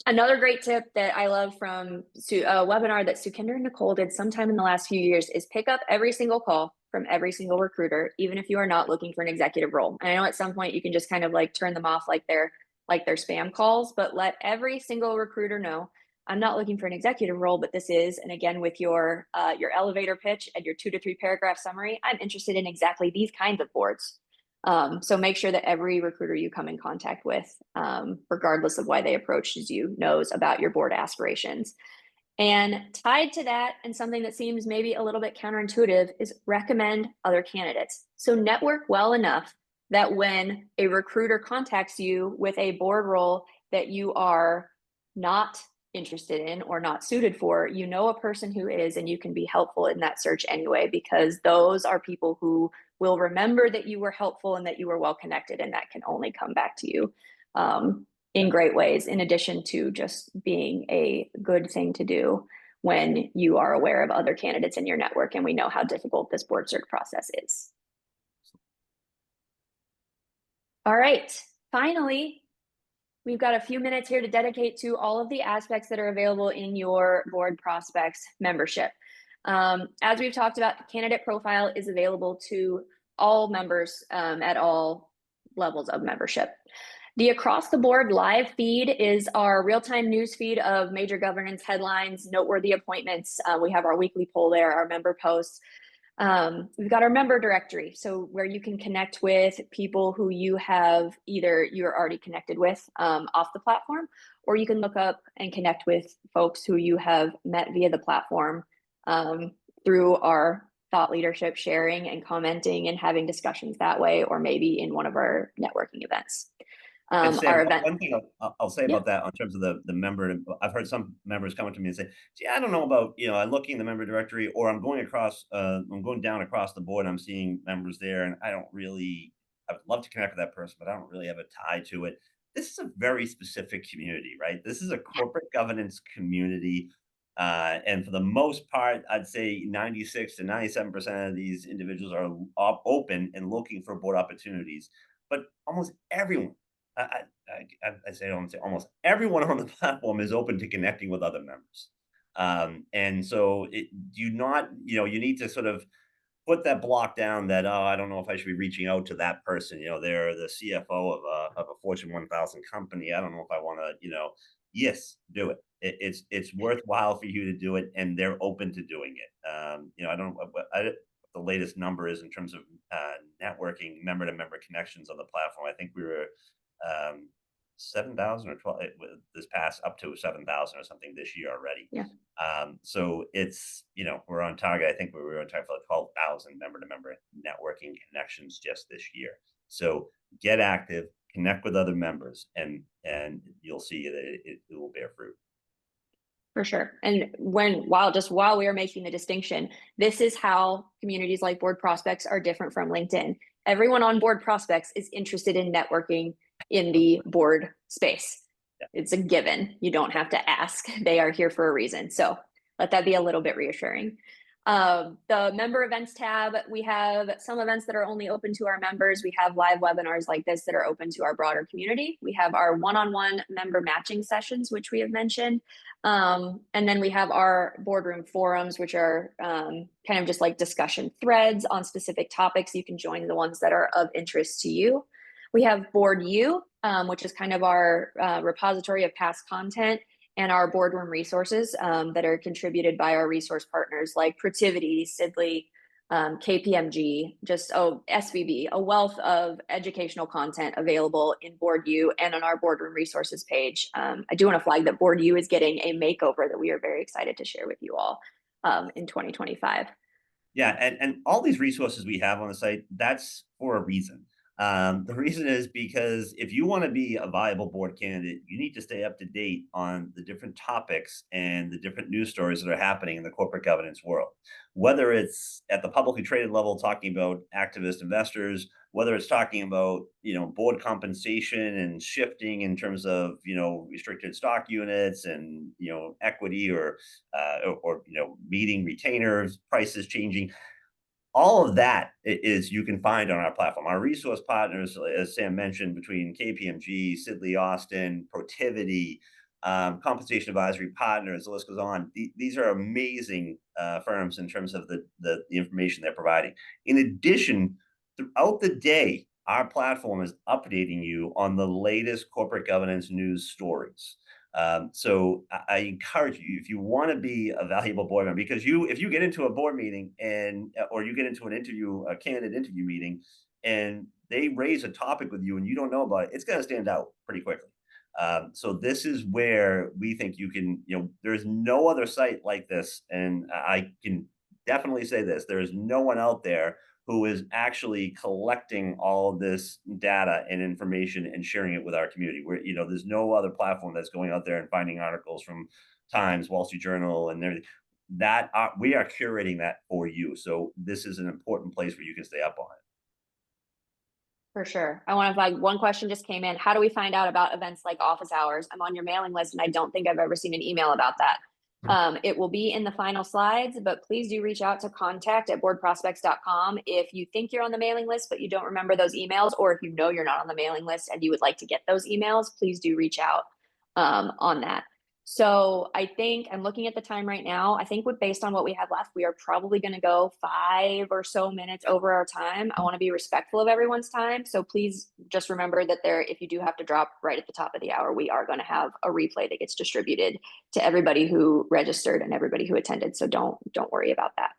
Another great tip that I love from a webinar that Sukhinder and Nicole did sometime in the last few years is pick up every single call from every single recruiter, even if you are not looking for an executive role. And I know at some point you can just kind of like turn them off like they're spam calls, but let every single recruiter know, I'm not looking for an executive role, but this is, and again, with your elevator pitch and your 2 to 3 paragraph summary, I'm interested in exactly these kinds of boards. So make sure that every recruiter you come in contact with, regardless of why they approaches you, knows about your board aspirations. And tied to that, and something that seems maybe a little bit counterintuitive, is recommend other candidates. So network well enough that when a recruiter contacts you with a board role that you are not interested in or not suited for, you know a person who is, and you can be helpful in that search anyway, because those are people who will remember that you were helpful and that you were well connected, and that can only come back to you in great ways, in addition to just being a good thing to do when you are aware of other candidates in your network, and we know how difficult this board search process is. All right, finally, we've got a few minutes here to dedicate to all of the aspects that are available in your BoardProspects membership. As we've talked about, the candidate profile is available to all members at all levels of membership. The across the board live feed is our real-time news feed of major governance headlines, noteworthy appointments. We have our weekly poll there, our member posts. We've got our member directory, so where you can connect with people who you're already connected with off the platform, or you can look up and connect with folks who you have met via the platform through our thought leadership sharing and commenting and having discussions that way, or maybe in one of our networking events. Our event. One thing I'll say about that in terms of the member, I've heard some members come to me and say, gee, I don't know about, I'm looking in the member directory, or I'm going down across the board, I'm seeing members there, and I'd love to connect with that person, but I don't really have a tie to it. This is a very specific community, right? This is a corporate governance community. And for the most part, I'd say 96 to 97% of these individuals are open and looking for board opportunities. But almost everyone, I say almost everyone on the platform is open to connecting with other members. And so you need to sort of put that block down that, oh, I don't know if I should be reaching out to that person. They're the CFO of a Fortune 1000 company. I don't know if I want to, yes, do it. It's worthwhile for you to do it, and they're open to doing it. I don't know what the latest number is in terms of networking member to member connections on the platform. I think we were 7,000 or 12 this past, up to 7,000 or something this year already. Yeah. So it's, we're on target. I think we were on target for 12,000 member to member networking connections just this year. So get active, connect with other members, and you'll see that it will bear fruit. For sure. And while we are making the distinction, this is how communities like BoardProspects are different from LinkedIn. Everyone on BoardProspects is interested in networking in the board space. Yeah. It's a given. You don't have to ask. They are here for a reason. So let that be a little bit reassuring. The member events tab, we have some events that are only open to our members. We have live webinars like this that are open to our broader community. We have our one-on-one member matching sessions, which we have mentioned. And then we have our boardroom forums, which are kind of just like discussion threads on specific topics. You can join the ones that are of interest to you. We have BoardU, which is kind of our repository of past content. and our boardroom resources that are contributed by our resource partners like Protiviti, Sidley, KPMG, SVB, a wealth of educational content available in BoardU and on our boardroom resources page. I do want to flag that BoardU is getting a makeover that we are very excited to share with you all in 2025. Yeah, and all these resources we have on the site, that's for a reason. The reason is because if you want to be a viable board candidate, you need to stay up to date on the different topics and the different news stories that are happening in the corporate governance world. Whether it's at the publicly traded level, talking about activist investors, whether it's talking about board compensation and shifting in terms of restricted stock units and equity or meeting retainers, prices changing. All of that is you can find on our platform. Our resource partners, as Sam mentioned, between KPMG, Sidley Austin, Protiviti, Compensation Advisory Partners, the list goes on. These are amazing firms in terms of the information they're providing. In addition, throughout the day, our platform is updating you on the latest corporate governance news stories. So I encourage you, if you want to be a valuable board member, because if you get into a board meeting or you get into a candidate interview meeting, and they raise a topic with you and you don't know about it, it's going to stand out pretty quickly. So this is where we think you can, there's no other site like this. And I can definitely say this, there is no one out there who is actually collecting all of this data and information and sharing it with our community. There's no other platform that's going out there and finding articles from Times, Wall Street Journal, and everything. We are curating that for you. So this is an important place where you can stay up on it. For sure. I want to flag one question just came in. How do we find out about events like office hours? I'm on your mailing list, and I don't think I've ever seen an email about that. It will be in the final slides, but please do reach out to contact@boardprospects.com if you think you're on the mailing list, but you don't remember those emails, or if you know you're not on the mailing list and you would like to get those emails, please do reach out on that. So I think I'm looking at the time right now. I think based on what we have left, we are probably going to go 5 or so minutes over our time. I want to be respectful of everyone's time. So please just remember that if you do have to drop right at the top of the hour, we are going to have a replay that gets distributed to everybody who registered and everybody who attended. So don't worry about that.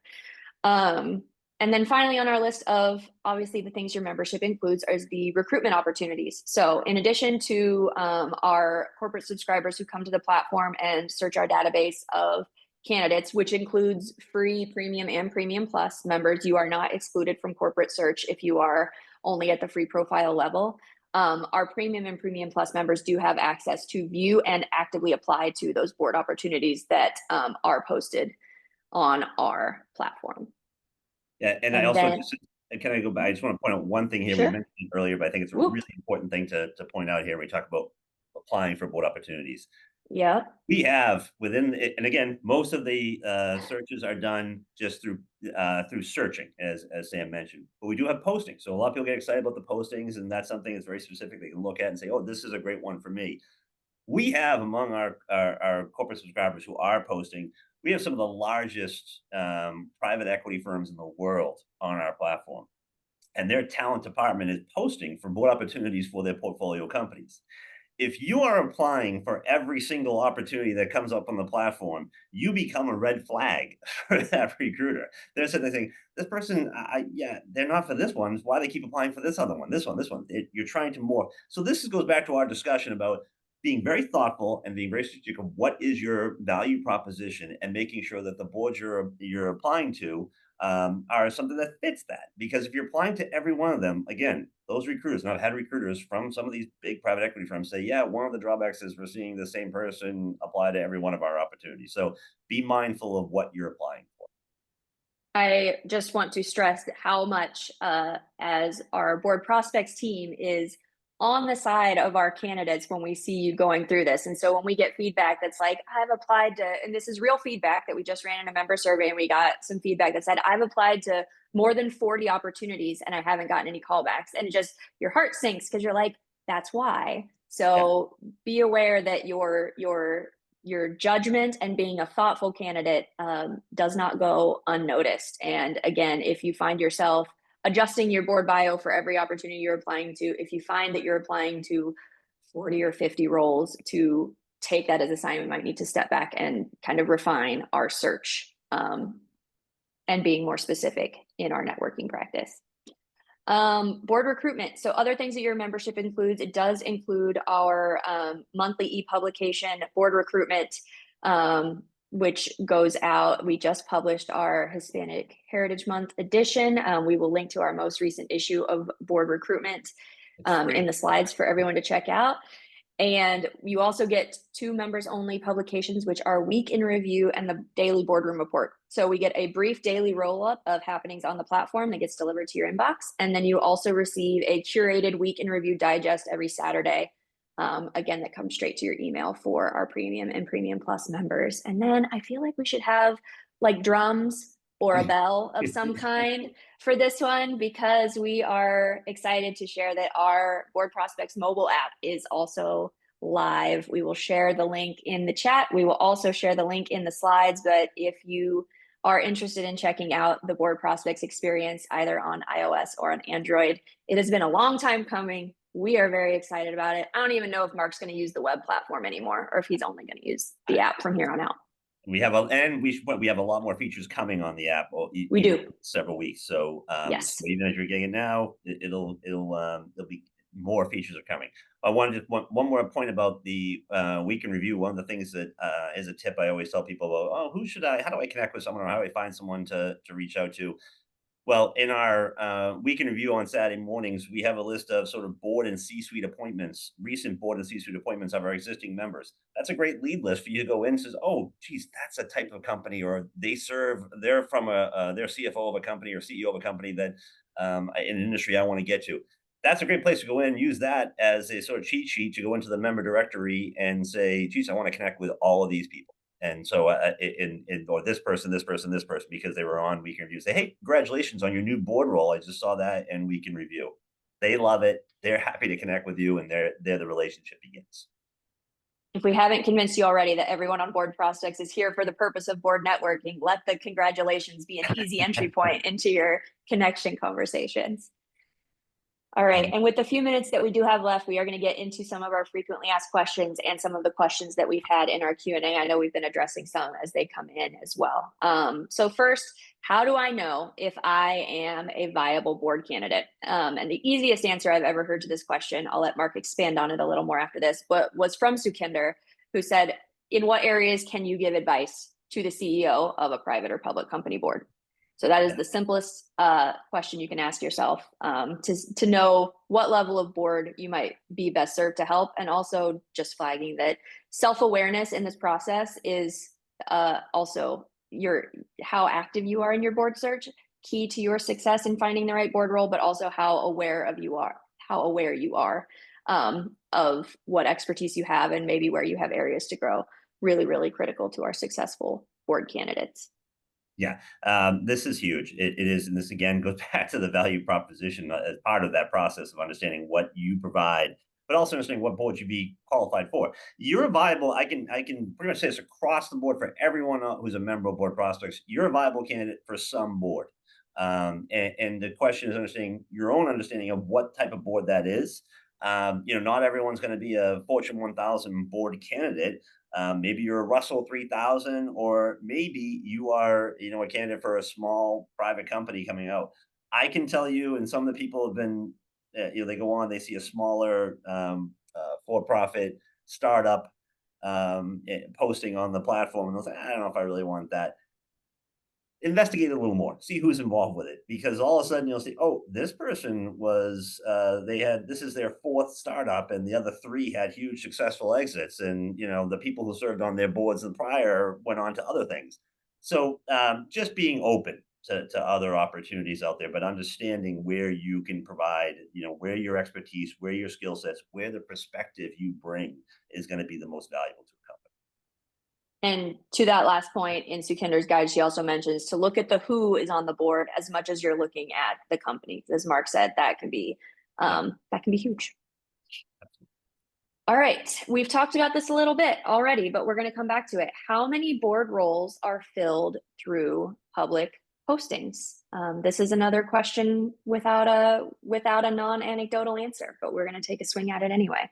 And then finally on our list of obviously the things your membership includes is the recruitment opportunities. So in addition to our corporate subscribers who come to the platform and search our database of candidates, which includes free, premium, and premium plus members, you are not excluded from corporate search if you are only at the free profile level. Our premium and premium plus members do have access to view and actively apply to those board opportunities that are posted on our platform. Yeah, and I also can I go back? I just want to point out one thing here. Sure. We mentioned it earlier, but I think it's a really important thing to point out here when we talk about applying for board opportunities. Yeah. We have and again, most of the searches are done just through searching, as Sam mentioned. But we do have postings, so a lot of people get excited about the postings, and that's something that's very specific. They can look at and say, "Oh, this is a great one for me." We have among our corporate subscribers who are posting, we have some of the largest private equity firms in the world on our platform. And their talent department is posting for board opportunities for their portfolio companies. If you are applying for every single opportunity that comes up on the platform, you become a red flag for that recruiter. They're sitting there saying, this person, they're not for this one. Why do they keep applying for this other one, this one? You're trying to morph. So this goes back to our discussion about being very thoughtful and being very strategic of what is your value proposition and making sure that the boards you're applying to are something that fits that. Because if you're applying to every one of them, again, those recruiters, and I've had recruiters from some of these big private equity firms say, yeah, one of the drawbacks is we're seeing the same person apply to every one of our opportunities. So be mindful of what you're applying for. I just want to stress how much as our board prospects team is on the side of our candidates when we see you going through this. And so when we get feedback that's like, I've applied to, and this is real feedback that we just ran in a member survey, and we got some feedback that said, I've applied to more than 40 opportunities and I haven't gotten any callbacks. And just your heart sinks because you're like, that's why. So be aware that your judgment and being a thoughtful candidate does not go unnoticed. And again, if you find yourself adjusting your board bio for every opportunity you're applying to, if you find that you're applying to 40 or 50 roles to take that as a sign we might need to step back and kind of refine our search, and being more specific in our networking practice. Board recruitment. So other things that your membership includes, it does include our monthly e-publication, Board Recruitment, which goes out. We just published our Hispanic Heritage Month edition. We will link to our most recent issue of Board Recruitment in the slides for everyone to check out. And you also get 2 members only publications, which are Week in Review and the Daily Boardroom Report. So we get a brief daily roll-up of happenings on the platform that gets delivered to your inbox. And then you also receive a curated Week in Review digest every Saturday. Again, that comes straight to your email for our Premium and Premium Plus members. And then I feel like we should have like drums or a bell of some kind for this one, because we are excited to share that our Board Prospects mobile app is also live. We will share the link in the chat. We will also share the link in the slides, but if you are interested in checking out the Board Prospects experience either on iOS or on Android, it has been a long time coming. We are very excited about it. I don't even know if Mark's going to use the web platform anymore, or if he's only going to use the app from here on out. We have a lot more features coming on the app. We do several weeks. So yes, so even as you're getting it now, there'll be more features are coming. I wanted to one more point about the Week in Review. One of the things that is a tip I always tell people about. Oh, how do I connect with someone, or how do I find someone to reach out to? Well, in our Week in Review on Saturday mornings, we have a list of sort of board and C-suite appointments, recent board and C-suite appointments of our existing members. That's a great lead list for you to go in and says, oh, geez, that's a type of company, or they're from they're CFO of a company or CEO of a company that in an industry I want to get to. That's a great place to go in and use that as a sort of cheat sheet to go into the member directory and say, geez, I want to connect with all of these people. And so, or this person, because they were on Week in Review, say, hey, congratulations on your new board role. I just saw that in Week in Review. They love it. They're happy to connect with you, and the relationship begins. If we haven't convinced you already that everyone on Board Prospects is here for the purpose of board networking, let the congratulations be an easy entry point into your connection conversations. All right, and with the few minutes that we do have left, we are going to get into some of our frequently asked questions and some of the questions that we've had in our Q&A. I know we've been addressing some as they come in as well. So first, how do I know if I am a viable board candidate? And the easiest answer I've ever heard to this question, I'll let Mark expand on it a little more after this, but was from Sukhinder, who said, in what areas can you give advice to the CEO of a private or public company board? So that is the simplest question you can ask yourself to know what level of board you might be best served to help. And also just flagging that self-awareness in this process is also how active you are in your board search, key to your success in finding the right board role, but also how aware you are of what expertise you have and maybe where you have areas to grow. Really, really critical to our successful board candidates. Yeah, this is huge. It is, and this again goes back to the value proposition as part of that process of understanding what you provide, but also understanding what board you'd be qualified for. You're a viable. I can pretty much say this across the board for everyone who's a member of Board Prospects. You're a viable candidate for some board, and the question is understanding your own understanding of what type of board that is. Not everyone's going to be a Fortune 1000 board candidate. Maybe you're a Russell 3000, or maybe you are, a candidate for a small private company coming out. I can tell you, and some of the people have been, they go on, they see a smaller for-profit startup posting on the platform, and they'll say, I don't know if I really want that. Investigate it a little more, see who's involved with it, because all of a sudden you'll see, oh, this person was, this is their 4th startup, and the other 3 had huge successful exits. And, the people who served on their boards and prior went on to other things. So just being open to other opportunities out there, but understanding where you can provide, where your expertise, where your skill sets, where the perspective you bring is going to be the most valuable to a company. And to that last point in Sukhinder's guide, she also mentions to look at the who is on the board as much as you're looking at the company. As Mark said, that can be huge. All right, we've talked about this a little bit already, but we're going to come back to it. How many board roles are filled through public postings? This is another question without a non-anecdotal answer, but we're going to take a swing at it anyway.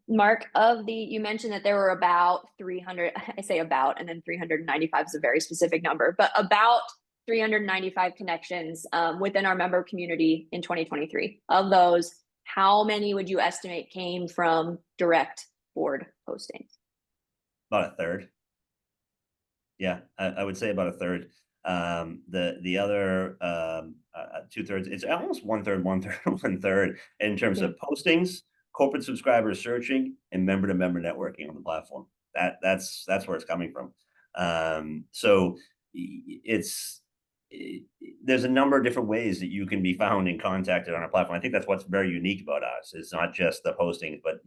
Mark, you mentioned that there were about 300, I say about, and then 395 is a very specific number, but about 395 connections within our member community in 2023. Of those, how many would you estimate came from direct board postings? About a third. Yeah, I would say about a third. The other 2/3, it's almost 1/3, 1/3, 1/3 in terms of postings, corporate subscribers searching, and member-to-member networking on the platform. That's where it's coming from. So there's a number of different ways that you can be found and contacted on our platform. I think that's what's very unique about us. It's not just the postings, but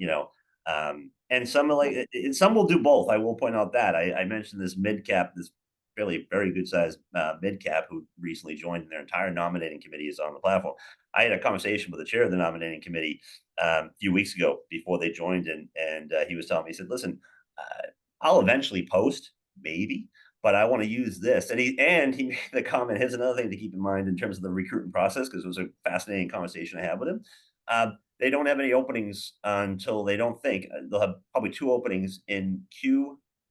and some will do both. I will point out that I mentioned this mid-cap, this really very good sized mid-cap who recently joined, and their entire nominating committee is on the platform. I had a conversation with the chair of the nominating committee a few weeks ago before they joined, and he was telling me, he said, listen, I'll eventually post, maybe, but I want to use this. And he made the comment, here's another thing to keep in mind in terms of the recruitment process, because it was a fascinating conversation I had with him. They don't have any openings until they'll have probably 2 openings in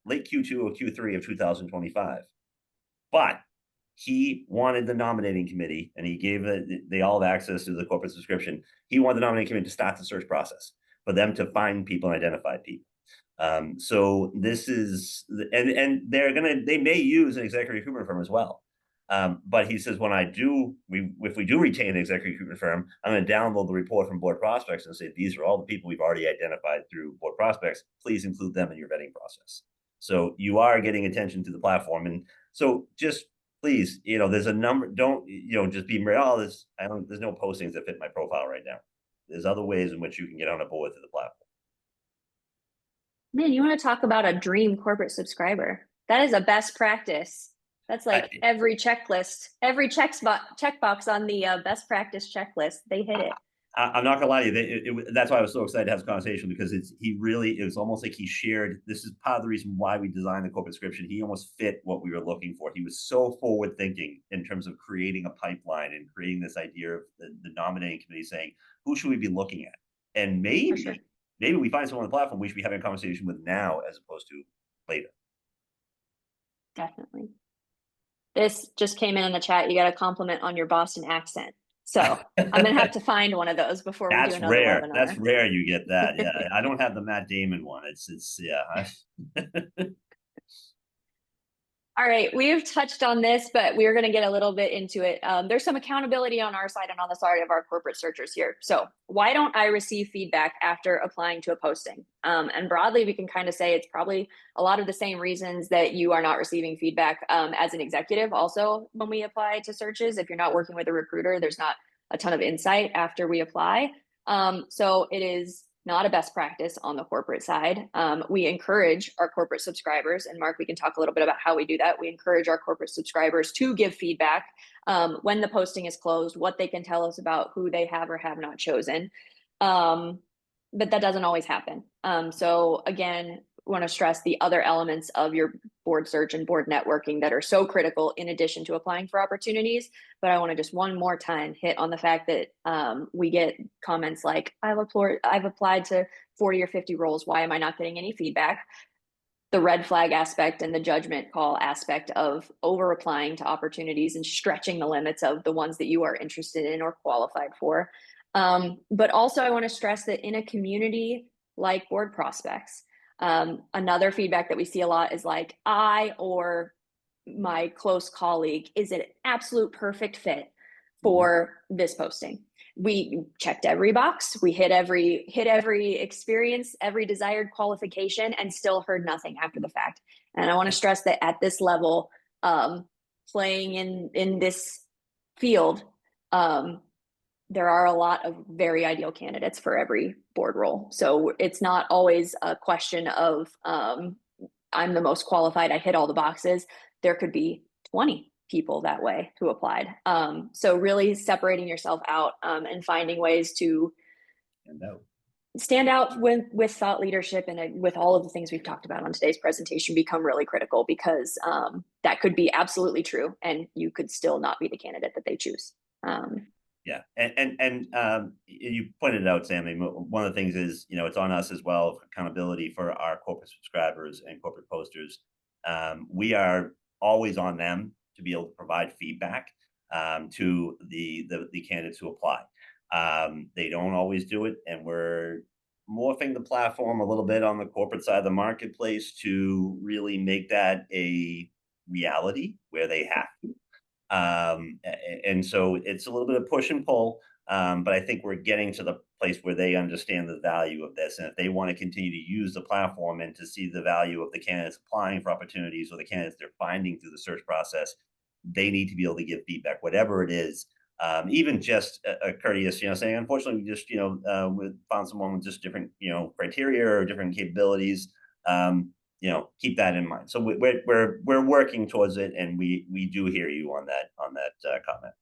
late Q2 or Q3 of 2025. But he wanted the nominating committee, and he gave they all have access to the corporate subscription. He wanted the nominating committee to start the search process for them to find people and identify people. So this is, and they may use an executive recruitment firm as well. But he says, if we do retain an executive recruitment firm, I'm going to download the report from BoardProspects and say, these are all the people we've already identified through BoardProspects. Please include them in your vetting process. So you are getting attention to the platform. And so just please, there's a number, don't, just be, there's no postings that fit my profile right now. There's other ways in which you can get on a board through the platform. Man, you want to talk about a dream corporate subscriber? That is a best practice. That's like every checklist, every checkbox on the best practice checklist. They hit it. I'm not gonna lie to you. That's why I was so excited to have this conversation, because it was almost like he shared. This is part of the reason why we designed the corporate description. He almost fit what we were looking for. He was so forward thinking in terms of creating a pipeline and creating this idea of the nominating committee saying, who should we be looking at? And maybe we find someone on the platform we should be having a conversation with now as opposed to later. Definitely. This just came in the chat. You got a compliment on your Boston accent. So I'm going to have to find one of those before we do another webinar. That's rare you get that. Yeah, I don't have the Matt Damon one. Yeah. All right, we've touched on this, but we're going to get a little bit into it. There's some accountability on our side and on the side of our corporate searchers here. So why don't I receive feedback after applying to a posting? And broadly, we can kind of say it's probably a lot of the same reasons that you are not receiving feedback as an executive. Also, when we apply to searches, if you're not working with a recruiter, there's not a ton of insight after we apply. So it is not a best practice on the corporate side. We encourage our corporate subscribers, and Mark, we can talk a little bit about how we do that. We encourage our corporate subscribers to give feedback when the posting is closed, what they can tell us about who they have or have not chosen. But that doesn't always happen. So again, want to stress the other elements of your board search and board networking that are so critical in addition to applying for opportunities. But I want to just one more time hit on the fact that we get comments like, I've applied to 40 or 50 roles. Why am I not getting any feedback? The red flag aspect and the judgment call aspect of over applying to opportunities and stretching the limits of the ones that you are interested in or qualified for. But also I want to stress that in a community like BoardProspects, another feedback that we see a lot is like, I or my close colleague is an absolute perfect fit for this posting. We checked every box, we hit every experience, every desired qualification, and still heard nothing after the fact. And I want to stress that at this level, playing in this field, there are a lot of very ideal candidates for every board role. So it's not always a question of I'm the most qualified, I hit all the boxes. There could be 20 people that way who applied. So really separating yourself out and finding ways to stand out with thought leadership and with all of the things we've talked about on today's presentation become really critical, because that could be absolutely true and you could still not be the candidate that they choose. Yeah, and you pointed it out, Sammy. One of the things is, it's on us as well for accountability for our corporate subscribers and corporate posters. We are always on them to be able to provide feedback to the candidates who apply. They don't always do it, and we're morphing the platform a little bit on the corporate side of the marketplace to really make that a reality where they have to. And so it's a little bit of push and pull, but I think we're getting to the place where they understand the value of this. And if they want to continue to use the platform and to see the value of the candidates applying for opportunities or the candidates they're finding through the search process, they need to be able to give feedback, whatever it is. Even just a courteous, saying, unfortunately, we just, we found someone with just different, criteria or different capabilities. Keep that in mind. So we're working towards it, and we do hear you on that comment.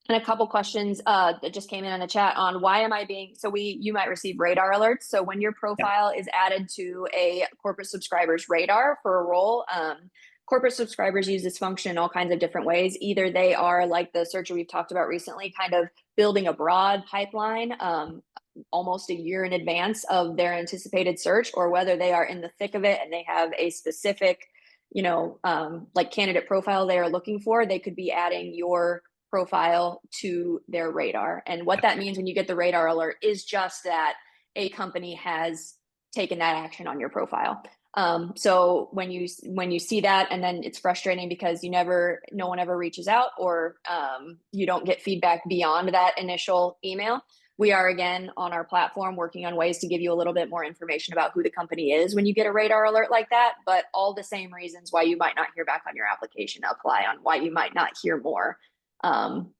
And a couple questions that just came in the chat on why am I being, you might receive radar alerts. So when your profile is added to a corporate subscriber's radar for a role, corporate subscribers use this function in all kinds of different ways. Either they are like the searcher we've talked about recently, kind of building a broad pipeline almost a year in advance of their anticipated search, or whether they are in the thick of it and they have a specific, like candidate profile they are looking for. They could be adding your profile to their radar. And what that means when you get the radar alert is just that a company has taken that action on your profile. So when you see that, and then it's frustrating because no one ever reaches out, or you don't get feedback beyond that initial email. We are, again, on our platform working on ways to give you a little bit more information about who the company is when you get a radar alert like that, but all the same reasons why you might not hear back on your application apply on, why you might not hear more on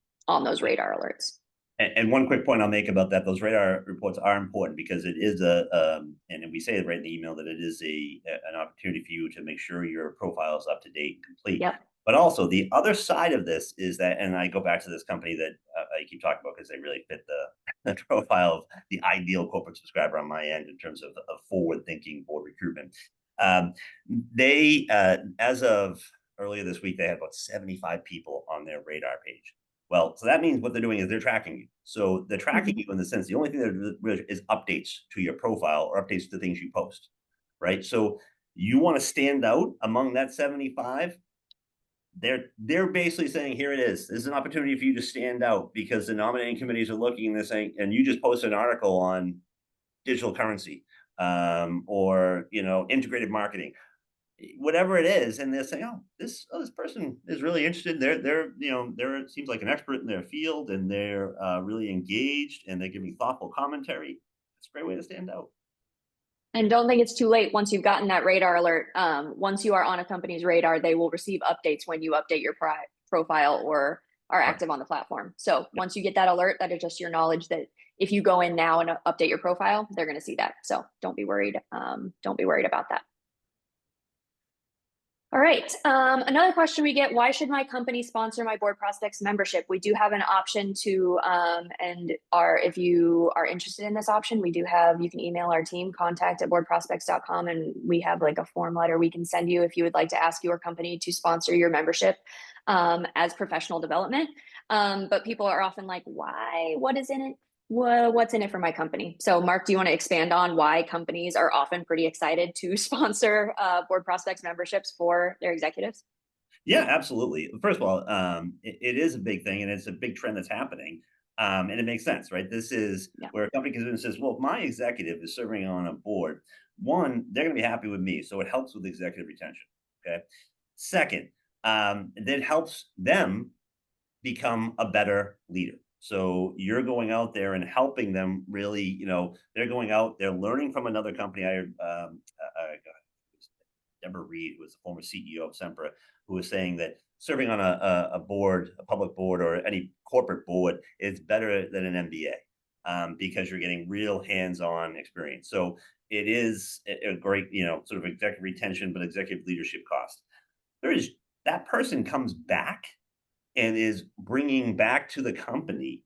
those radar alerts. And one quick point I'll make about that: those radar reports are important because it is and we say it right in the email, that it is an opportunity for you to make sure your profile is up to date and complete. Yep. But also the other side of this is that, and I go back to this company that I keep talking about because they really fit the profile of the ideal corporate subscriber on my end in terms of forward-thinking board recruitment. They, as of earlier this week, they had about 75 people on their radar page. Well, so that means what they're doing is they're tracking you. So they're tracking you in the sense, the only thing that really is updates to your profile or updates to things you post, right? So you want to stand out among that 75. They're basically saying, here it is. This is an opportunity for you to stand out because the nominating committees are looking and they're saying, and you just posted an article on digital currency, or integrated marketing, whatever it is, and they're saying, this person is really interested. They're it seems like an expert in their field, and they're really engaged, and they're giving thoughtful commentary. It's a great way to stand out. And don't think it's too late once you've gotten that radar alert. Once you are on a company's radar, they will receive updates when you update your profile or are active on the platform. So once you get that alert, that is just your knowledge that if you go in now and update your profile, they're going to see that. So don't be worried. Don't be worried about that. All right. Another question we get: why should my company sponsor my BoardProspects membership? We do have an option to, if you are interested in this option, you can email our team, contact@boardprospects.com, and we have like a form letter we can send you if you would like to ask your company to sponsor your membership as professional development. But people are often like, why? What is in it? What's in it for my company? So Mark, do you want to expand on why companies are often pretty excited to sponsor BoardProspects memberships for their executives? Yeah, absolutely. First of all, it is a big thing, and it's a big trend that's happening. And it makes sense, right? This is where a company comes in and says, well, if my executive is serving on a board, one, they're going to be happy with me. So it helps with executive retention. Okay. Second, that helps them become a better leader. So you're going out there and helping them really, they're going out, they're learning from another company. Deborah Reed, who was the former CEO of Sempra, who was saying that serving on a board, a public board, or any corporate board is better than an MBA because you're getting real hands-on experience. So it is a great, sort of executive retention, but executive leadership cost. That person comes back and is bringing back to the company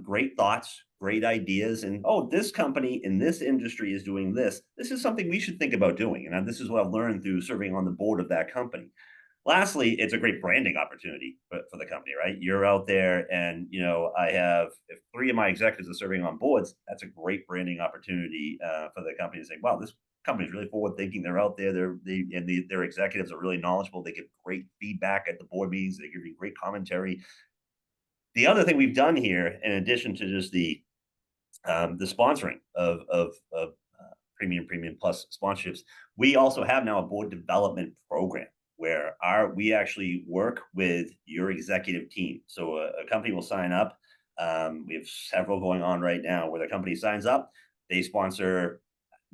great thoughts, great ideas, and this company in this industry is doing this. This is something we should think about doing, and this is what I've learned through serving on the board of that company. Lastly, it's a great branding opportunity for the company, right? You're out there, and I have, if 3 of my executives are serving on boards, that's a great branding opportunity for the company to say, "Wow, this company's really forward thinking. They're out there. Their executives are really knowledgeable. They give great feedback at the board meetings. They give you great commentary." The other thing we've done here, in addition to just the sponsoring of premium plus sponsorships, we also have now a board development program where we actually work with your executive team. So a company will sign up. We have several going on right now where the company signs up, they sponsor,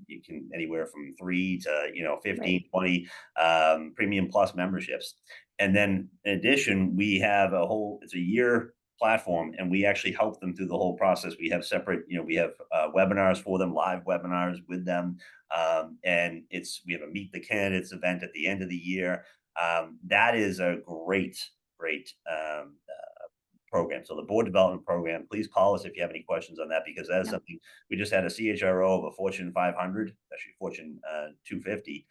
you can anywhere from 3 to 15, Right. 20 premium plus memberships. And then in addition, we have it's a year platform, and we actually help them through the whole process. We have separate, we have webinars for them, live webinars with them. And we have a meet the candidates event at the end of the year. That is a great program. So the board development program, please call us if you have any questions on that, because that is something. We just had a CHRO of a Fortune 500, actually Fortune 250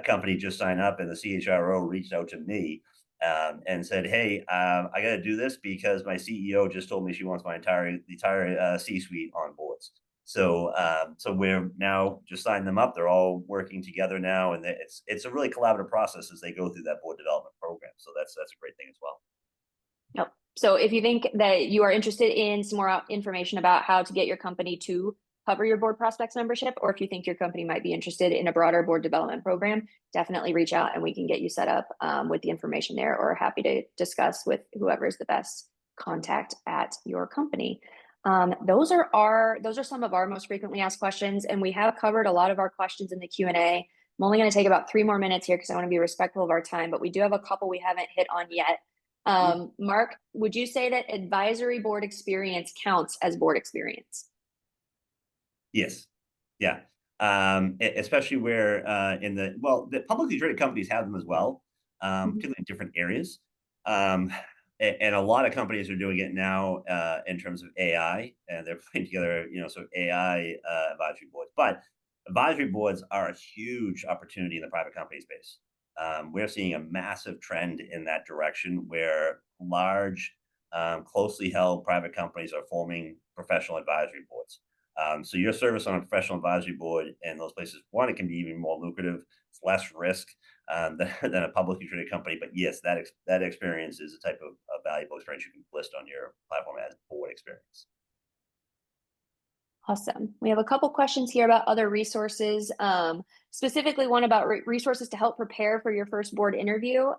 company just sign up, and the CHRO reached out to me and said, "Hey, I got to do this because my CEO just told me she wants my entire C-suite on boards." So we're now just signing them up. They're all working together now, and it's a really collaborative process as they go through that board development program. So that's a great thing as well. Yep. So if you think that you are interested in some more information about how to get your company to cover your Board Prospects membership, or if you think your company might be interested in a broader board development program, definitely reach out and we can get you set up with the information there, or happy to discuss with whoever is the best contact at your company. Those are some of our most frequently asked questions, and we have covered a lot of our questions in the Q&A. I'm only going to take about 3 more minutes here because I want to be respectful of our time, but we do have a couple we haven't hit on yet. Mark, would you say that advisory board experience counts as board experience? Yes. Yeah. Especially where the publicly traded companies have them as well, particularly in different areas. And a lot of companies are doing it now in terms of AI, and they're putting together, sort of AI advisory boards. But advisory boards are a huge opportunity in the private company space. We're seeing a massive trend in that direction where large, closely held private companies are forming professional advisory boards. So your service on a professional advisory board in those places, one, it can be even more lucrative. It's less risk than a publicly traded company. But yes, that experience is a type of valuable experience you can list on your platform as board experience. Awesome. We have a couple questions here about other resources, specifically one about resources to help prepare for your first board interview.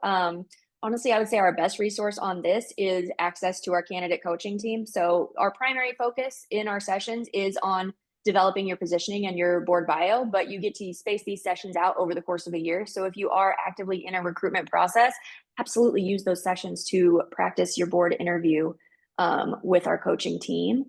Honestly, I would say our best resource on this is access to our candidate coaching team. So our primary focus in our sessions is on developing your positioning and your board bio, but you get to space these sessions out over the course of a year. So if you are actively in a recruitment process, absolutely use those sessions to practice your board interview with our coaching team.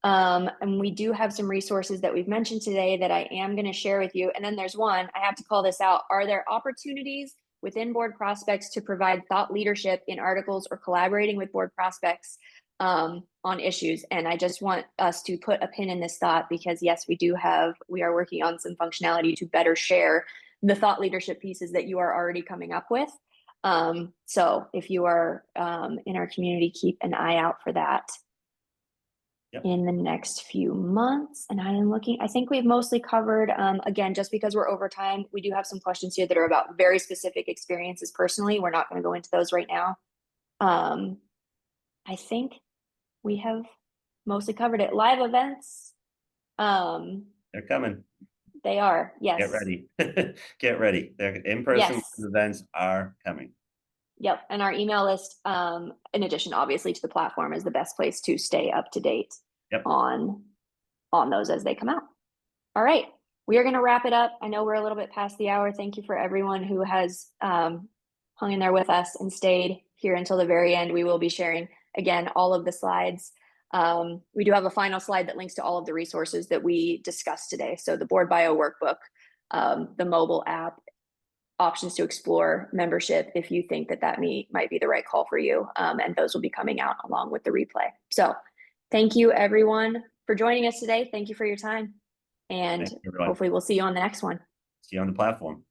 And we do have some resources that we've mentioned today that I am going to share with you. And then there's one, I have to call this out. Are there opportunities within Board Prospects to provide thought leadership in articles or collaborating with Board Prospects on issues? And I just want us to put a pin in this thought because yes, we are working on some functionality to better share the thought leadership pieces that you are already coming up with. So if you are in our community, keep an eye out for that. Yep. In the next few months. And I think we've mostly covered, again, just because we're over time, we do have some questions here that are about very specific experiences personally. We're not going to go into those right now. I think we have mostly covered it. Live events. They're coming. They are, yes. Get ready. Get ready. They're in-person events are coming. Yep. And our email list, in addition, obviously, to the platform, is the best place to stay up to date on those as they come out. All right. We are going to wrap it up. I know we're a little bit past the hour. Thank you for everyone who has hung in there with us and stayed here until the very end. We will be sharing, again, all of the slides. We do have a final slide that links to all of the resources that we discussed today. So the Board Bio Workbook, the mobile app, options to explore membership if you think that might be the right call for you. And those will be coming out along with the replay. So thank you everyone for joining us today. Thank you for your time. And hopefully we'll see you on the next one. See you on the platform.